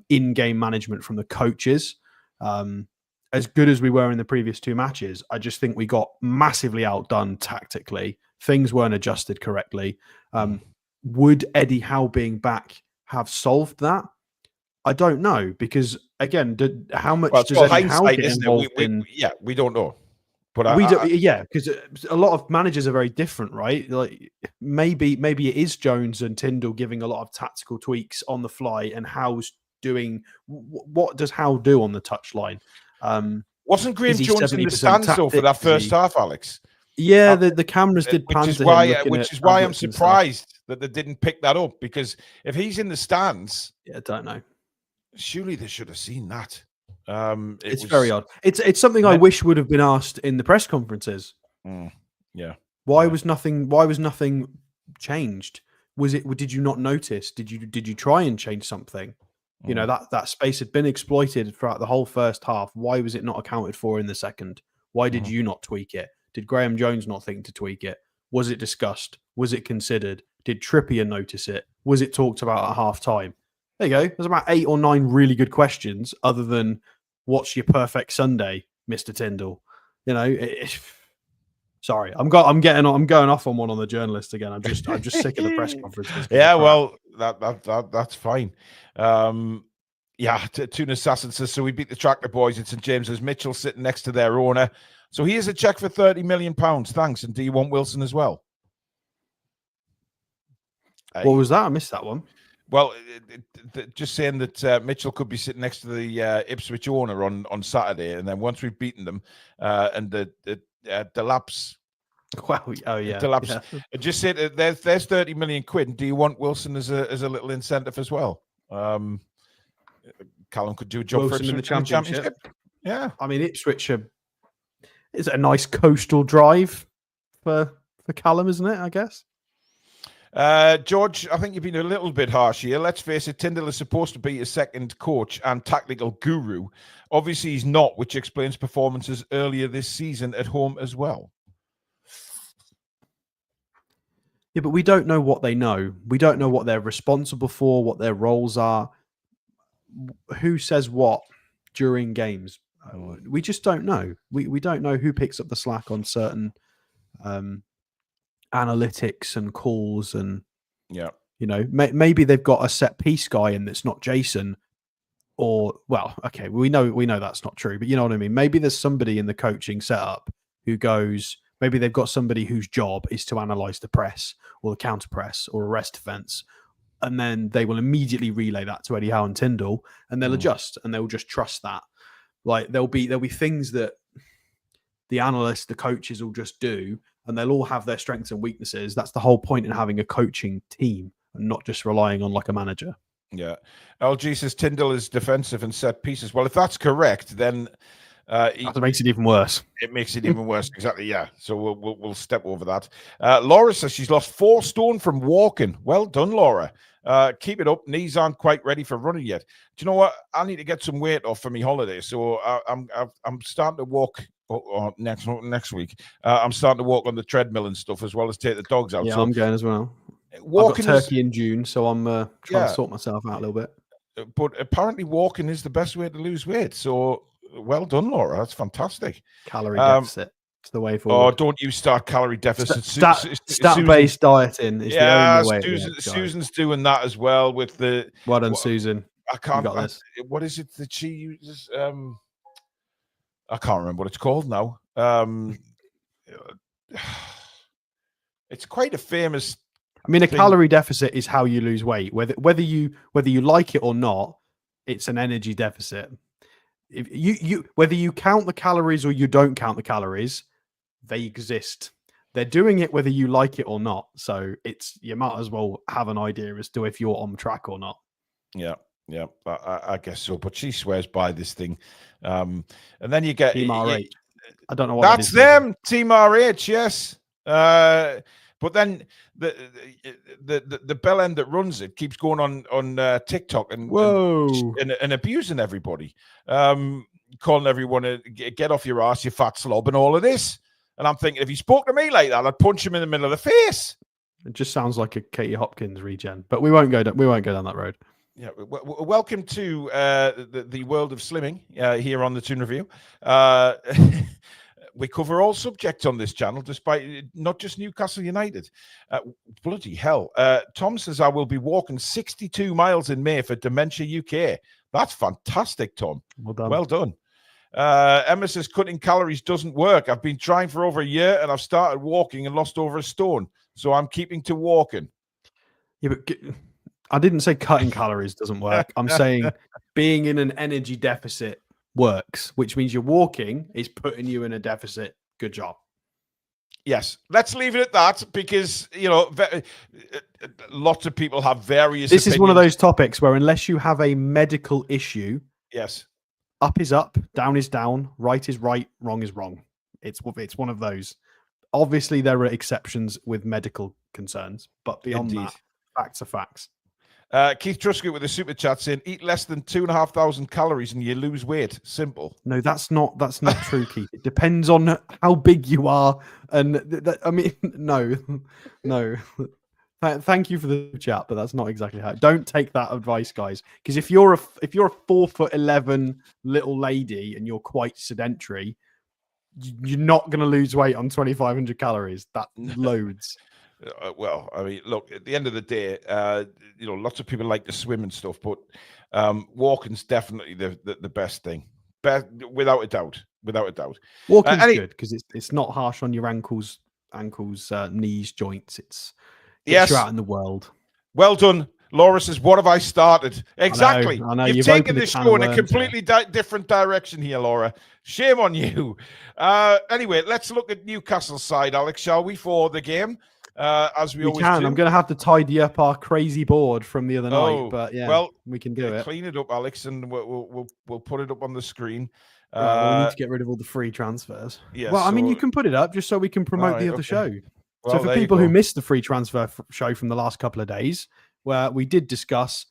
in-game management from the coaches. As good as we were in the previous two matches, I just think we got massively outdone tactically. Things weren't adjusted correctly. Would Eddie Howe being back have solved that? I don't know, because again, how much does Eddie Howe get involved in? We don't know. But because a lot of managers are very different, right? Like maybe it is Jones and Tindall giving a lot of tactical tweaks on the fly, and Howe's doing what does Howe do on the touchline? Wasn't Graham Jones in the stands though for that first half, Alex? Yeah, the cameras did pan to him. Which is why I'm surprised that they didn't pick that up, because if he's in the stands, I don't know. Surely they should have seen that. It's very odd. It's something I wish would have been asked in the press conferences. Why was nothing changed? Did you not notice? Did you try and change something? You know, that space had been exploited throughout the whole first half. Why was it not accounted for in the second? Why did you not tweak it? Did Graham Jones not think to tweak it? Was it discussed? Was it considered? Did Trippier notice it? Was it talked about at half time? There you go. There's about 8 or 9 really good questions, other than what's your perfect Sunday, Mr. Tindall? You know, sorry, I'm going off on one on the journalist again. I'm just sick of the press conferences. Well, that's fine. Toon Assassin says, so we beat the Tractor Boys at St James's. Mitchell sitting next to their owner. So here's a check for £30 million. Thanks. And do you want Wilson as well? What was that? I missed that one. Well, just saying that Mitchell could be sitting next to the Ipswich owner on Saturday, and then once we've beaten them, and the Delap's. Wow! Oh yeah. Delap's. Just say there's £30 million. And do you want Wilson as a little incentive as well? Callum could do a job Wilson for in the championship. Yeah, I mean Ipswich is a nice coastal drive for Callum, isn't it? I guess. George, I think you've been a little bit harsh here. Let's face it, Tindall is supposed to be a second coach and tactical guru. Obviously, he's not, which explains performances earlier this season at home as well. Yeah, but we don't know what they know. We don't know what they're responsible for, what their roles are, who says what during games. We just don't know. We don't know who picks up the slack on certain analytics and calls, and maybe they've got a set piece guy in that's not Jason, or we know that's not true, but you know what I mean. Maybe there's somebody in the coaching setup who goes. Maybe they've got somebody whose job is to analyze the press or the counter press or arrest defense, and then they will immediately relay that to Eddie Howe and Tindall, and they'll adjust, and they'll just trust that. Like there'll be things that the analysts, the coaches will just do, and they'll all have their strengths and weaknesses. That's the whole point in having a coaching team and not just relying on like a manager. Yeah. LG says Tindall is defensive and set pieces. Well, if that's correct, then that makes it even worse. It makes it even worse. Exactly. Yeah. So we'll step over that. Laura says she's lost 4 stone from walking. Well done, Laura. Keep it up. Knees aren't quite ready for running yet. Do you know what? I need to get some weight off for my holiday. So I'm starting to walk. Next week, I'm starting to walk on the treadmill and stuff, as well as take the dogs out. Yeah, so I'm going as well. Walking I've got Turkey in June, so I'm trying to sort myself out a little bit. But apparently, walking is the best way to lose weight. So well done, Laura. That's fantastic. Calorie deficit. It's the way forward. Oh, don't you start calorie deficit. Stat-based dieting is the only way. Susan's doing that as well with the. Well done, Susan. I can't. What is it that she uses? I can't remember what it's called now. It's quite a famous. I mean, a calorie deficit is how you lose weight. Whether you like it or not, it's an energy deficit. If you whether you count the calories or you don't count the calories, they exist. they're doing it whether you like it or not. So you might as well have an idea as to if you're on track or not. Yeah, I guess so. But she swears by this thing, and then you get Team RH. I don't know what that's them. Team RH, yes. But then the bell end that runs it keeps going on TikTok and abusing everybody, calling everyone to get off your ass, you fat slob, and all of this. And I'm thinking, if he spoke to me like that, I'd punch him in the middle of the face. It just sounds like a Katie Hopkins regen, but we won't go down that road. Yeah, welcome to the world of slimming here on the Toon Review. We cover all subjects on this channel, despite not just Newcastle United. Bloody hell. Tom says, I will be walking 62 miles in May for Dementia UK. That's fantastic, Tom. Well done. Emma says, cutting calories doesn't work. I've been trying for over a year and I've started walking and lost over a stone. So I'm keeping to walking. Yeah, but I didn't say cutting calories doesn't work. I'm saying being in an energy deficit works, which means you're walking is putting you in a deficit. Good job. Yes, let's leave it at that because, lots of people have various This opinions. Is one of those topics where unless you have a medical issue, yes, up is up, down is down, right is right, wrong is wrong. It's one of those. Obviously, there are exceptions with medical concerns, but beyond that, facts are facts. Keith Truscott with a super chat saying, eat less than 2,500 calories and you lose weight. Simple. No, that's not true, Keith. It depends on how big you are. And no. Thank you for the chat, but that's not exactly how. Don't take that advice, guys. Because if you're a 4'11" little lady and you're quite sedentary, you're not going to lose weight on 2,500 calories. That's loads. Well, I mean, look, at the end of the day, lots of people like to swim and stuff, but walking's definitely the best thing. Without a doubt. Walking's good because it's not harsh on your ankles, knees, joints. It's gets you out in the world. Well done. Laura says, what have I started? Exactly. I know. You've taken the show in a completely different direction here, Laura. Shame on you. Anyway, let's look at Newcastle's side, Alex, shall we, for the game? As we always can. I'm going to have to tidy up our crazy board from the other night, but yeah, well, we can do it. Clean it up, Alex, and we'll put it up on the screen. We need to get rid of all the free transfers. Yeah, well, I mean, you can put it up just so we can promote the other show. Well, so for people who missed the free transfer show from the last couple of days, where we did discuss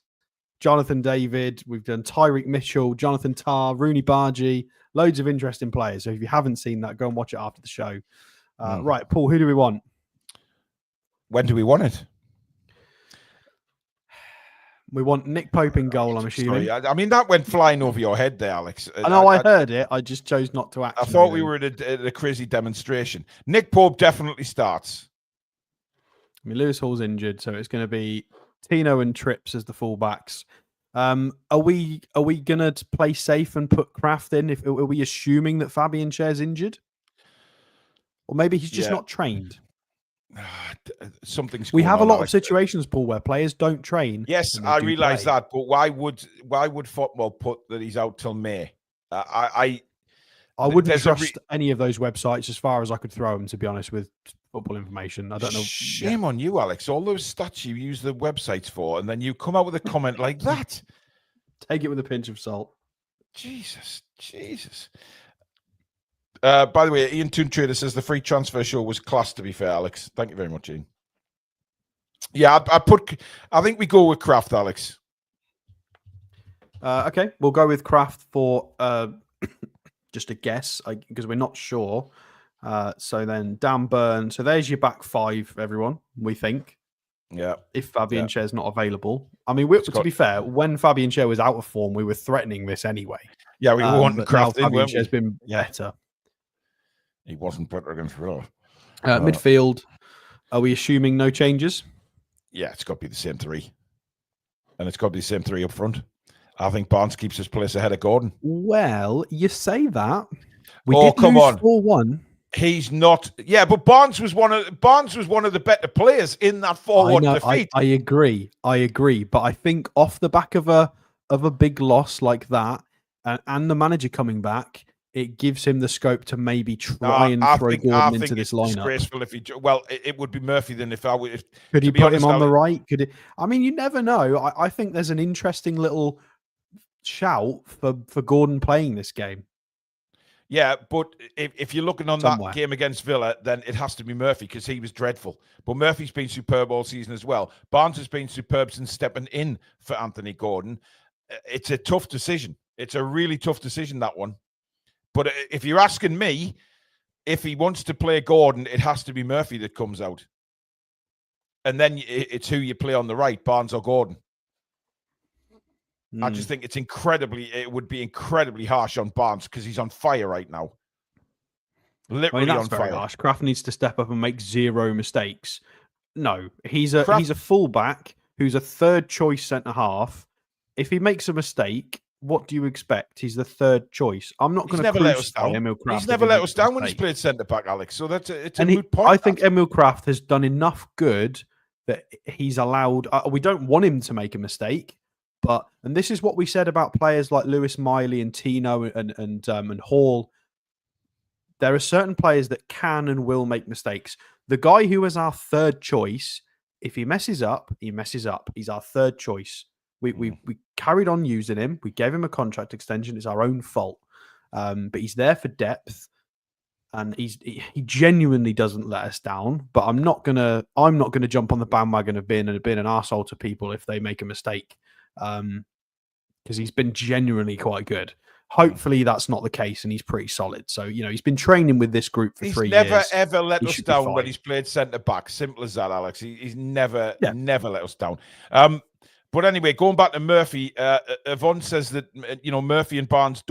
Jonathan David, we've done Tyreek Mitchell, Jonathan Tarr, Rooney Bargy, loads of interesting players. So if you haven't seen that, go and watch it after the show. Right, Paul, who do we want? When do we want it? We want Nick Pope in goal, I'm assuming. Sorry, I mean, that went flying over your head there, Alex. I know, I heard it. I just chose not to act. I thought we were at a crazy demonstration. Nick Pope definitely starts. I mean, Lewis Hall's injured, so it's going to be Tino and Trips as the fullbacks. Are we going to play safe and put Kraft in? Are we assuming that Fabian Schär's injured? Or maybe he's just not trained? Something's we have a lot of situations, Paul, where players don't train. Yes, I realise that, but why would football put that he's out till May? I wouldn't trust any of those websites as far as I could throw them, to be honest, with football information. I don't know. Shame on you, Alex. All those stats you use the websites for, and then you come out with a comment like that. Take it with a pinch of salt. Jesus. By the way, Ian Toon Trader says the free transfer show was class, to be fair, Alex. Thank you very much, Ian. Yeah, I think we go with Kraft, Alex. Okay, we'll go with Kraft for just a guess, because we're not sure. So then Dan Burn. So there's your back five, everyone, we think. Yeah. If Fabian Schär's not available. I mean, to be fair, when Fabian Schär was out of form, we were threatening this anyway. Yeah, we were wanting Kraft in, Fabian Schär's been better. He wasn't better against Villa. Midfield, are we assuming no changes? Yeah, it's got to be the same three. And it's got to be the same three up front. I think Barnes keeps his place ahead of Gordon. Well, you say that. We did lose 4-1. He's not. Yeah, but Barnes was one of the better players in that 4-1 defeat. I agree. But I think off the back of a big loss like that, and the manager coming back, it gives him the scope to maybe try and throw Gordon into this lineup. Disgraceful if it would be Murphy then if I would. Could he put him on the right? Could it? I mean, you never know. I think there's an interesting little shout for Gordon playing this game. Yeah, but if you're looking on that game against Villa, then it has to be Murphy because he was dreadful. But Murphy's been superb all season as well. Barnes has been superb since stepping in for Anthony Gordon. It's a tough decision. It's a really tough decision, that one. But if you're asking me, if he wants to play Gordon, it has to be Murphy that comes out. And then it's who you play on the right, Barnes or Gordon. I just think it would be incredibly harsh on Barnes because he's on fire right now. Literally on fire. Harsh. Kraft needs to step up and make zero mistakes. No, he's a fullback who's a third choice centre half. If he makes a mistake, what do you expect? He's the third choice. I'm not going to crucify Emil Kraft. He's never let us down when he's played centre back, Alex. So it's a moot point. I think Emil Kraft has done enough good that he's allowed. We don't want him to make a mistake. And this is what we said about players like Lewis Miley and Tino and Hall. There are certain players that can and will make mistakes. The guy who is our third choice, if he messes up, he messes up. He's our third choice. We carried on using him. We gave him a contract extension. It's our own fault. But he's there for depth, and he genuinely doesn't let us down. But I'm not gonna jump on the bandwagon of being an arsehole to people if they make a mistake. Because he's been genuinely quite good. Hopefully that's not the case and he's pretty solid. So, he's been training with this group for 3 years. He's never, ever let us down when he's played centre-back. Simple as that, Alex. He's never let us down. But anyway, going back to Murphy, Yvonne says that, Murphy and Barnes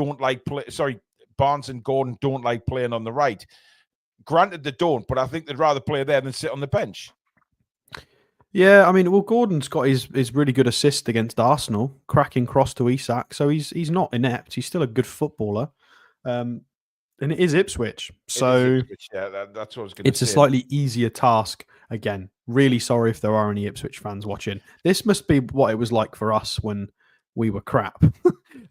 Barnes and Gordon don't like playing on the right. Granted, they don't, but I think they'd rather play there than sit on the bench. Yeah, I mean, Gordon's got his really good assist against Arsenal, cracking cross to Isak, so he's not inept. He's still a good footballer, and it is Ipswich, so Ipswich, that's what I was going to say. It's a slightly easier task. Again, really sorry if there are any Ipswich fans watching. This must be what it was like for us when we were crap.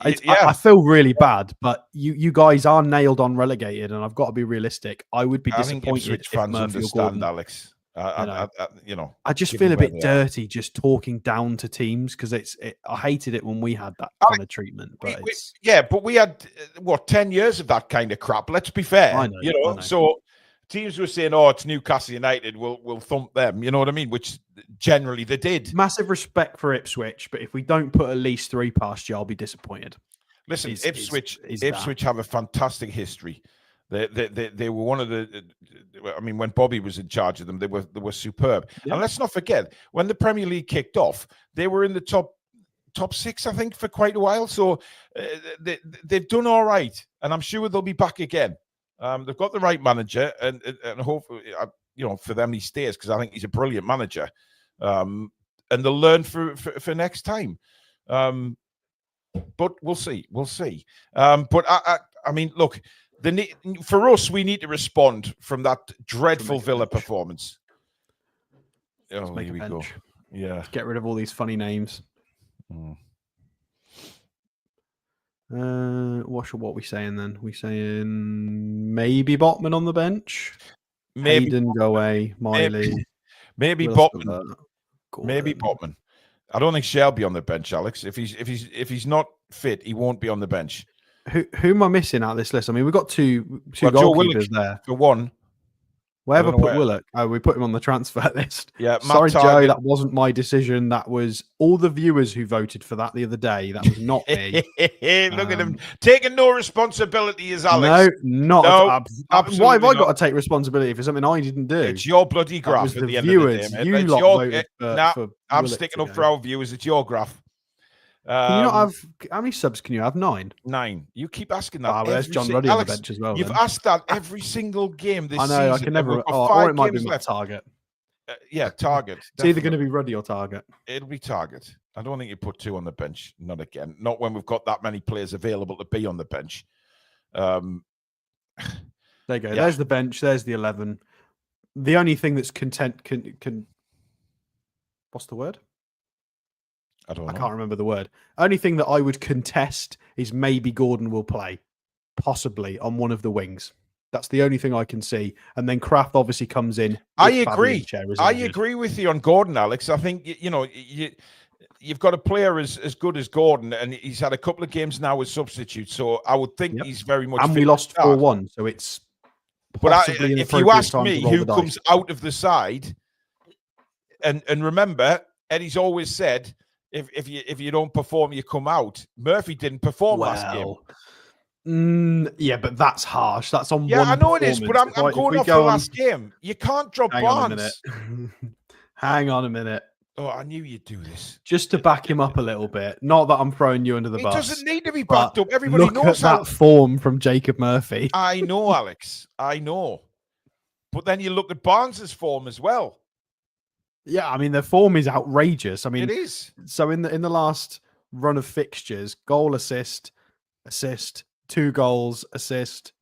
I feel really bad, but you guys are nailed on relegated, and I've got to be realistic. I would be disappointed I think Ipswich fans understand, Alex. I just feel a bit dirty just talking down to teams because I hated it when we had that kind of treatment. But but we had 10 years of that kind of crap. Let's be fair. I know. So teams were saying, "Oh, it's Newcastle United. We'll thump them." You know what I mean? Which generally they did. Massive respect for Ipswich, but if we don't put at least 3 past you, I'll be disappointed. Listen, Ipswich have a fantastic history. They were one of the. I mean, when Bobby was in charge of them, they were superb. Yeah. And let's not forget, when the Premier League kicked off, they were in the top 6, I think, for quite a while. So they've done all right, and I'm sure they'll be back again. They've got the right manager, and hopefully, for them he stays because I think he's a brilliant manager. And they'll learn for next time. But we'll see. But I mean, look. For us, we need to respond from that dreadful Villa performance. Oh, here we go. Yeah. Let's get rid of all these funny names. What are we saying then? We saying maybe Botman on the bench? Maybe Hayden, go away. Miley. Maybe Botman. Maybe Botman. I don't think Shelby on the bench, Alex. If he's not fit, he won't be on the bench. Who am I missing out of this list? I mean, we've got two goalkeepers there. For one. Wherever put Willock? Oh, we put him on the transfer list. Yeah, sorry, Joe, that wasn't my decision. That was all the viewers who voted for that the other day. That was not me. Look at him taking no responsibility, as Alex. Absolutely. Why have I got to take responsibility for something I didn't do? It's your bloody graph at the end of the day, mate. I'm sticking up for our viewers. It's your graph. Can you not have how many subs can you have? 9. 9. You keep asking that. There's John Ruddy on the bench as well. You've asked that every single game this season. I know. I can never. Or it might be my Target. Target. It's either going to be Ruddy or Target. It'll be Target. I don't think you put 2 on the bench. Not again. Not when we've got that many players available to be on the bench. There you go. Yeah. There's the bench. There's the 11. The only thing that's can. What's the word? I don't know. I can't remember the word. Only thing that I would contest is maybe Gordon will play. possibly on one of the wings. That's the only thing I can see. And then Kraft obviously comes in. I agree. I agree with you on Gordon, Alex. I think, you've got a player as good as Gordon, and he's had a couple of games now as substitute. So I would think he's very much. And we lost 4-1, so it's. But if you ask me who comes out of the side, and remember, Eddie's always said, if you don't perform, you come out. Murphy didn't perform last game. Yeah, but that's harsh. That's on one. Yeah, I know it is, but I'm going off the last game. You can't drop Barnes. Hang on a minute. Oh, I knew you'd do this. Just to back him up a little bit. Not that I'm throwing you under the bus. He doesn't need to be backed up. Everybody knows that form from Jacob Murphy. I know, Alex. I know. But then you look at Barnes' form as well. Yeah, I mean, the form is outrageous. I mean, it is. So in the last run of fixtures, goal, assist, 2 goals, assist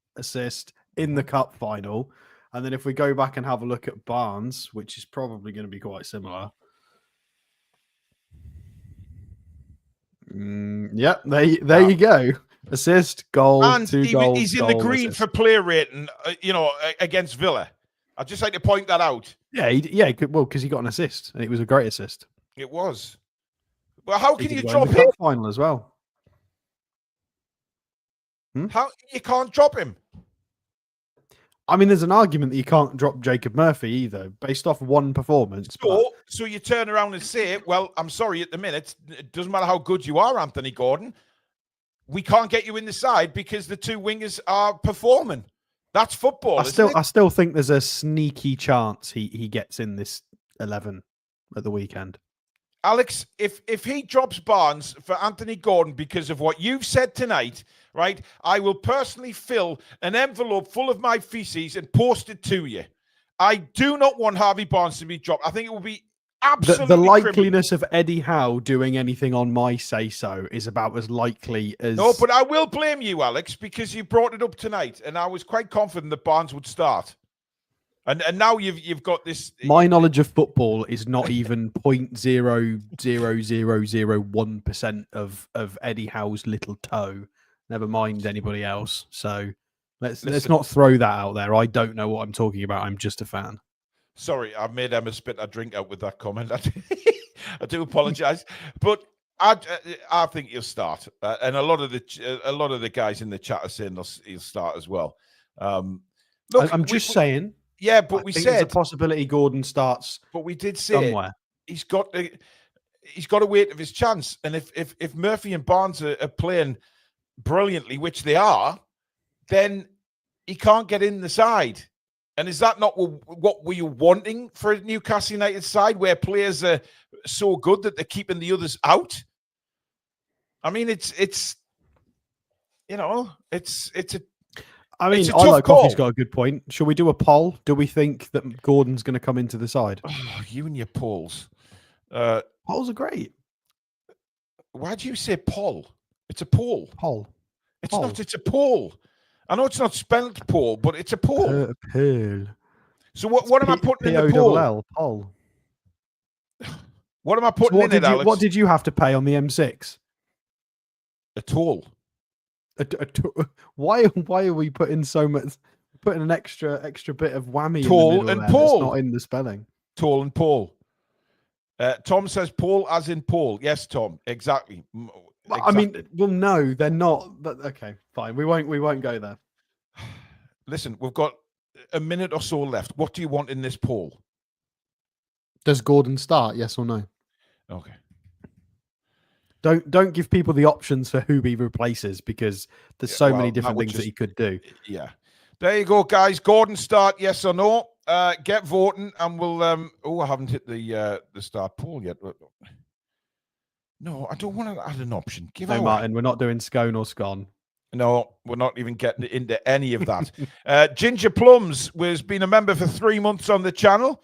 in the cup final. And then if we go back and have a look at Barnes, which is probably going to be quite similar. Yep, there you go. Assist, goal, and 2 goals. He's in the green assist for player rating, against Villa. I'd just like to point that out. Yeah, because he got an assist, and it was a great assist. It was. Well, how can you drop him? Final as well. How you can't drop him? I mean, there's an argument that you can't drop Jacob Murphy either, based off one performance. So you turn around and say, well, I'm sorry, at the minute, it doesn't matter how good you are, Anthony Gordon. We can't get you in the side because the 2 wingers are performing. That's football. I still think there's a sneaky chance he gets in this 11 at the weekend. Alex, if he drops Barnes for Anthony Gordon because of what you've said tonight, right, I will personally fill an envelope full of my feces and post it to you. I do not want Harvey Barnes to be dropped. I think it will be absolutely the likeliness of Eddie Howe doing anything on my say-so is about as likely as... No, but I will blame you, Alex, because you brought it up tonight, and I was quite confident that Barnes would start. And now you've got this... My knowledge of football is not even 0.00001% of Eddie Howe's little toe. Never mind anybody else. So let's not throw that out there. I don't know what I'm talking about. I'm just a fan. Sorry, I made Emma spit a drink out with that comment. I do apologise, but I think he'll start, and a lot of the guys in the chat are saying he'll start as well. Look, I'm just saying. Yeah, but we said there's a possibility Gordon starts. But we did say somewhere he's got to wait of his chance, and if Murphy and Barnes are playing brilliantly, which they are, then he can't get in the side. And is that not what were you wanting for a Newcastle United side, where players are so good that they're keeping the others out? I mean, it's a. I mean, I like Coffee's got a good point. Shall we do a poll? Do we think that Gordon's going to come into the side? Oh, you and your polls. Polls are great. Why do you say poll? It's a poll. Poll. It's not. It's a poll. I know it's not spelled poll, but it's a poll. Poll. So what am I putting in the poll? Poll. What am I putting in it, Alex? What did you have to pay on the M6? A toll. Why are we putting an extra bit of whammy toll in the middle and Paul? It's not in the spelling. Toll and Paul. Tom says Paul as in Paul. Yes, Tom. Exactly. I mean, well, no, they're not. But okay, fine. We won't go there. Listen, we've got a minute or so left. What do you want in this poll? Does Gordon start? Yes or no? Okay. Don't give people the options for who he replaces, because there's so many different things that he could do. Yeah. There you go, guys. Gordon start, yes or no? Get voting, and we'll. I haven't hit the start poll yet. No, I don't want to add an option. Martin, we're not doing scone or scone. No, we're not even getting into any of that. Ginger Plums has been a member for 3 months on the channel.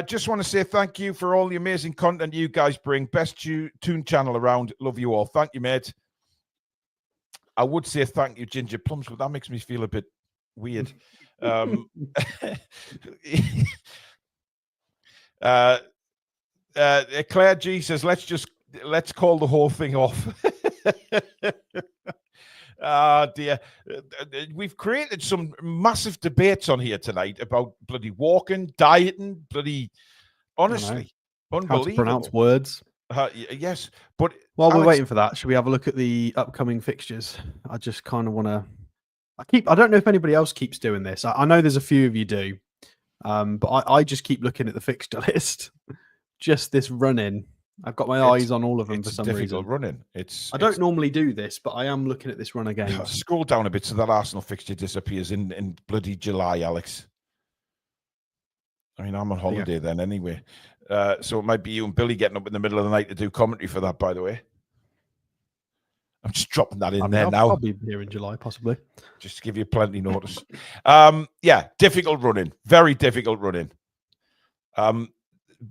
Just want to say thank you for all the amazing content you guys bring. Best Toon channel around. Love you all. Thank you, mate. I would say thank you, Ginger Plums, but that makes me feel a bit weird. Claire G says, let's call the whole thing off. Dear. We've created some massive debates on here tonight about bloody walking, dieting, bloody, honestly, unbelievable. How to pronounce words. Yes, but while we're Alex, waiting for that, should we have a look at the upcoming fixtures? I just kind of want to. I don't know if anybody else keeps doing this. I know there's a few of you do, but I just keep looking at the fixture list. Just this run-in. I've got my eyes on all of them for some reason. Running. I don't normally do this, but I am looking at this run of games. Scroll down a bit so that Arsenal fixture disappears in bloody July, Alex. I mean, I'm on holiday then anyway. So it might be you and Billy getting up in the middle of the night to do commentary for that, by the way. I'm just dropping that in there I'll now. Probably here in July, possibly. Just to give you plenty notice. Difficult running. Very difficult running.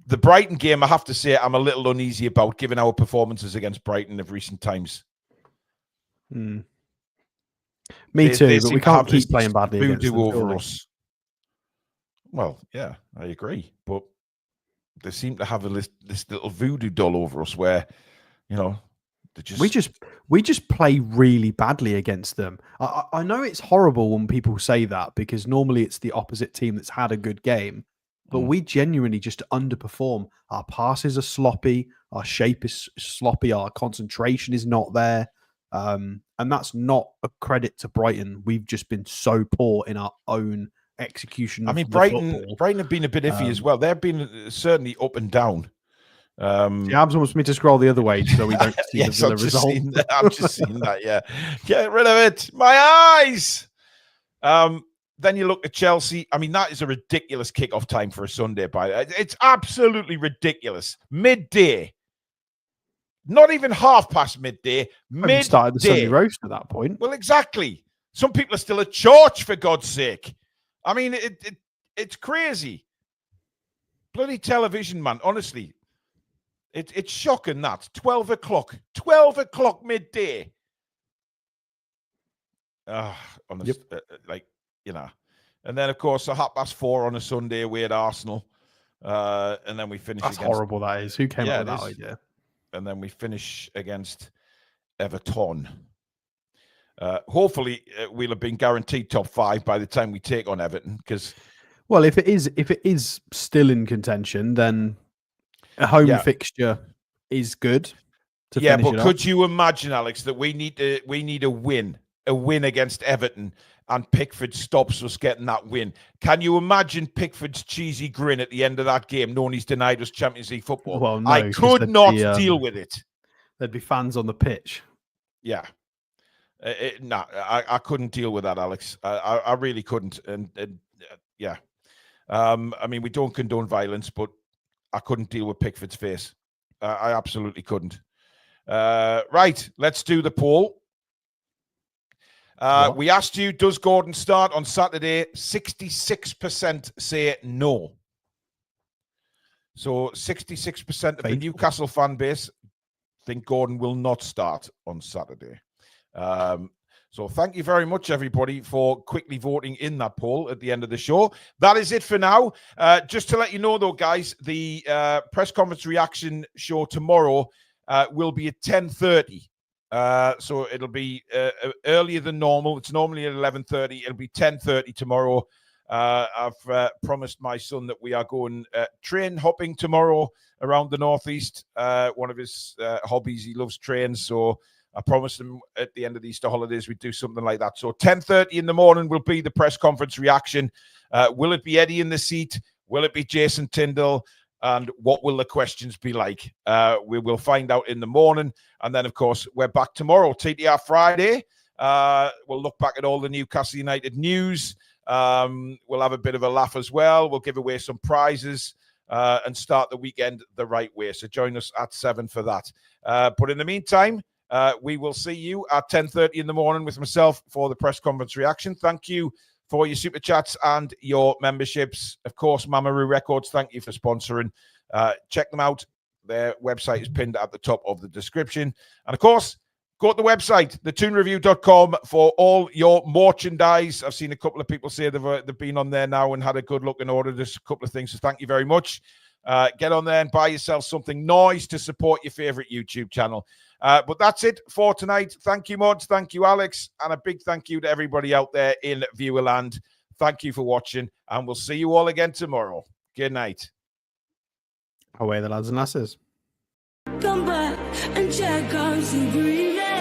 The Brighton game, I have to say, I'm a little uneasy about, given our performances against Brighton of recent times. Me too, but we can't keep playing badly against them, over us. Well, yeah, I agree. But they seem to have this little voodoo doll over us where, we just play really badly against them. I know it's horrible when people say that because normally it's the opposite team that's had a good game, but we genuinely just underperform. Our passes are sloppy, our shape is sloppy, our concentration is not there, and that's not a credit to Brighton. We've just been so poor in our own execution. I mean, Brighton have been a bit iffy as well. They've been certainly up and down. Abs wants me to scroll the other way so we don't see the Villa result. I've just seen that, yeah. Get rid of it. My eyes. Then you look at Chelsea. I mean, that is a ridiculous kickoff time for a Sunday. It's absolutely ridiculous. Midday. Not even half past midday. We started the Sunday roast at that point. Well, exactly. Some people are still at church, for God's sake. I mean, it's crazy. Bloody television, man. Honestly. It's shocking that 12 o'clock midday. Honestly, and then of course a 4:30 on a Sunday away at Arsenal, and then we finish. That's horrible. That is. Who came up with that idea? And then we finish against Everton. Hopefully, we'll have been guaranteed top 5 by the time we take on Everton. Because, well, if it is still in contention, then a home fixture is good. But could you imagine, Alex, that we need a win against Everton, and Pickford stops us getting that win? Can you imagine Pickford's cheesy grin at the end of that game, knowing he's denied us Champions League football? Well, no, I could not deal with it. There'd be fans on the pitch. Yeah. I couldn't deal with that, Alex. I really couldn't. And I mean, we don't condone violence, but I couldn't deal with Pickford's face. I absolutely couldn't. Right, let's do the poll. We asked you, does Gordon start on Saturday? 66% say no. So 66% of the Newcastle fan base think Gordon will not start on Saturday. So thank you very much, everybody, for quickly voting in that poll at the end of the show. That is it for now. Just to let you know, though, guys, the press conference reaction show tomorrow will be at 10:30. So it'll be earlier than normal. It's normally at 11:30. It'll be 10:30 tomorrow. I've promised my son that we are going train hopping tomorrow around the Northeast. One of his hobbies, he loves trains, so I promised him at the end of the Easter holidays we'd do something like that. So 10:30 in the morning will be the press conference reaction. Will it be Eddie in the seat? Will it be Jason Tindall? And what will the questions be like? We will find out in the morning. And then, of course, we're back tomorrow, TTR Friday. We'll look back at all the Newcastle United news. We'll have a bit of a laugh as well. We'll give away some prizes and start the weekend the right way. So join us at 7 for that. But in the meantime, we will see you at 10:30 in the morning with myself for the press conference reaction. Thank you for your super chats and your memberships. Of course, Mamaroo Records, thank you for sponsoring. Check them out. Their website is pinned at the top of the description. And of course, go to the website, thetoonreview.com, for all your merchandise. I've seen a couple of people say they've been on there now and had a good look and ordered a couple of things. So thank you very much. Get on there and buy yourself something nice to support your favourite YouTube channel. But that's it for tonight. Thank you, Mods. Thank you, Alex. And a big thank you to everybody out there in Viewerland. Thank you for watching, and we'll see you all again tomorrow. Good night. Away the lads and lasses. Come back and check out the green.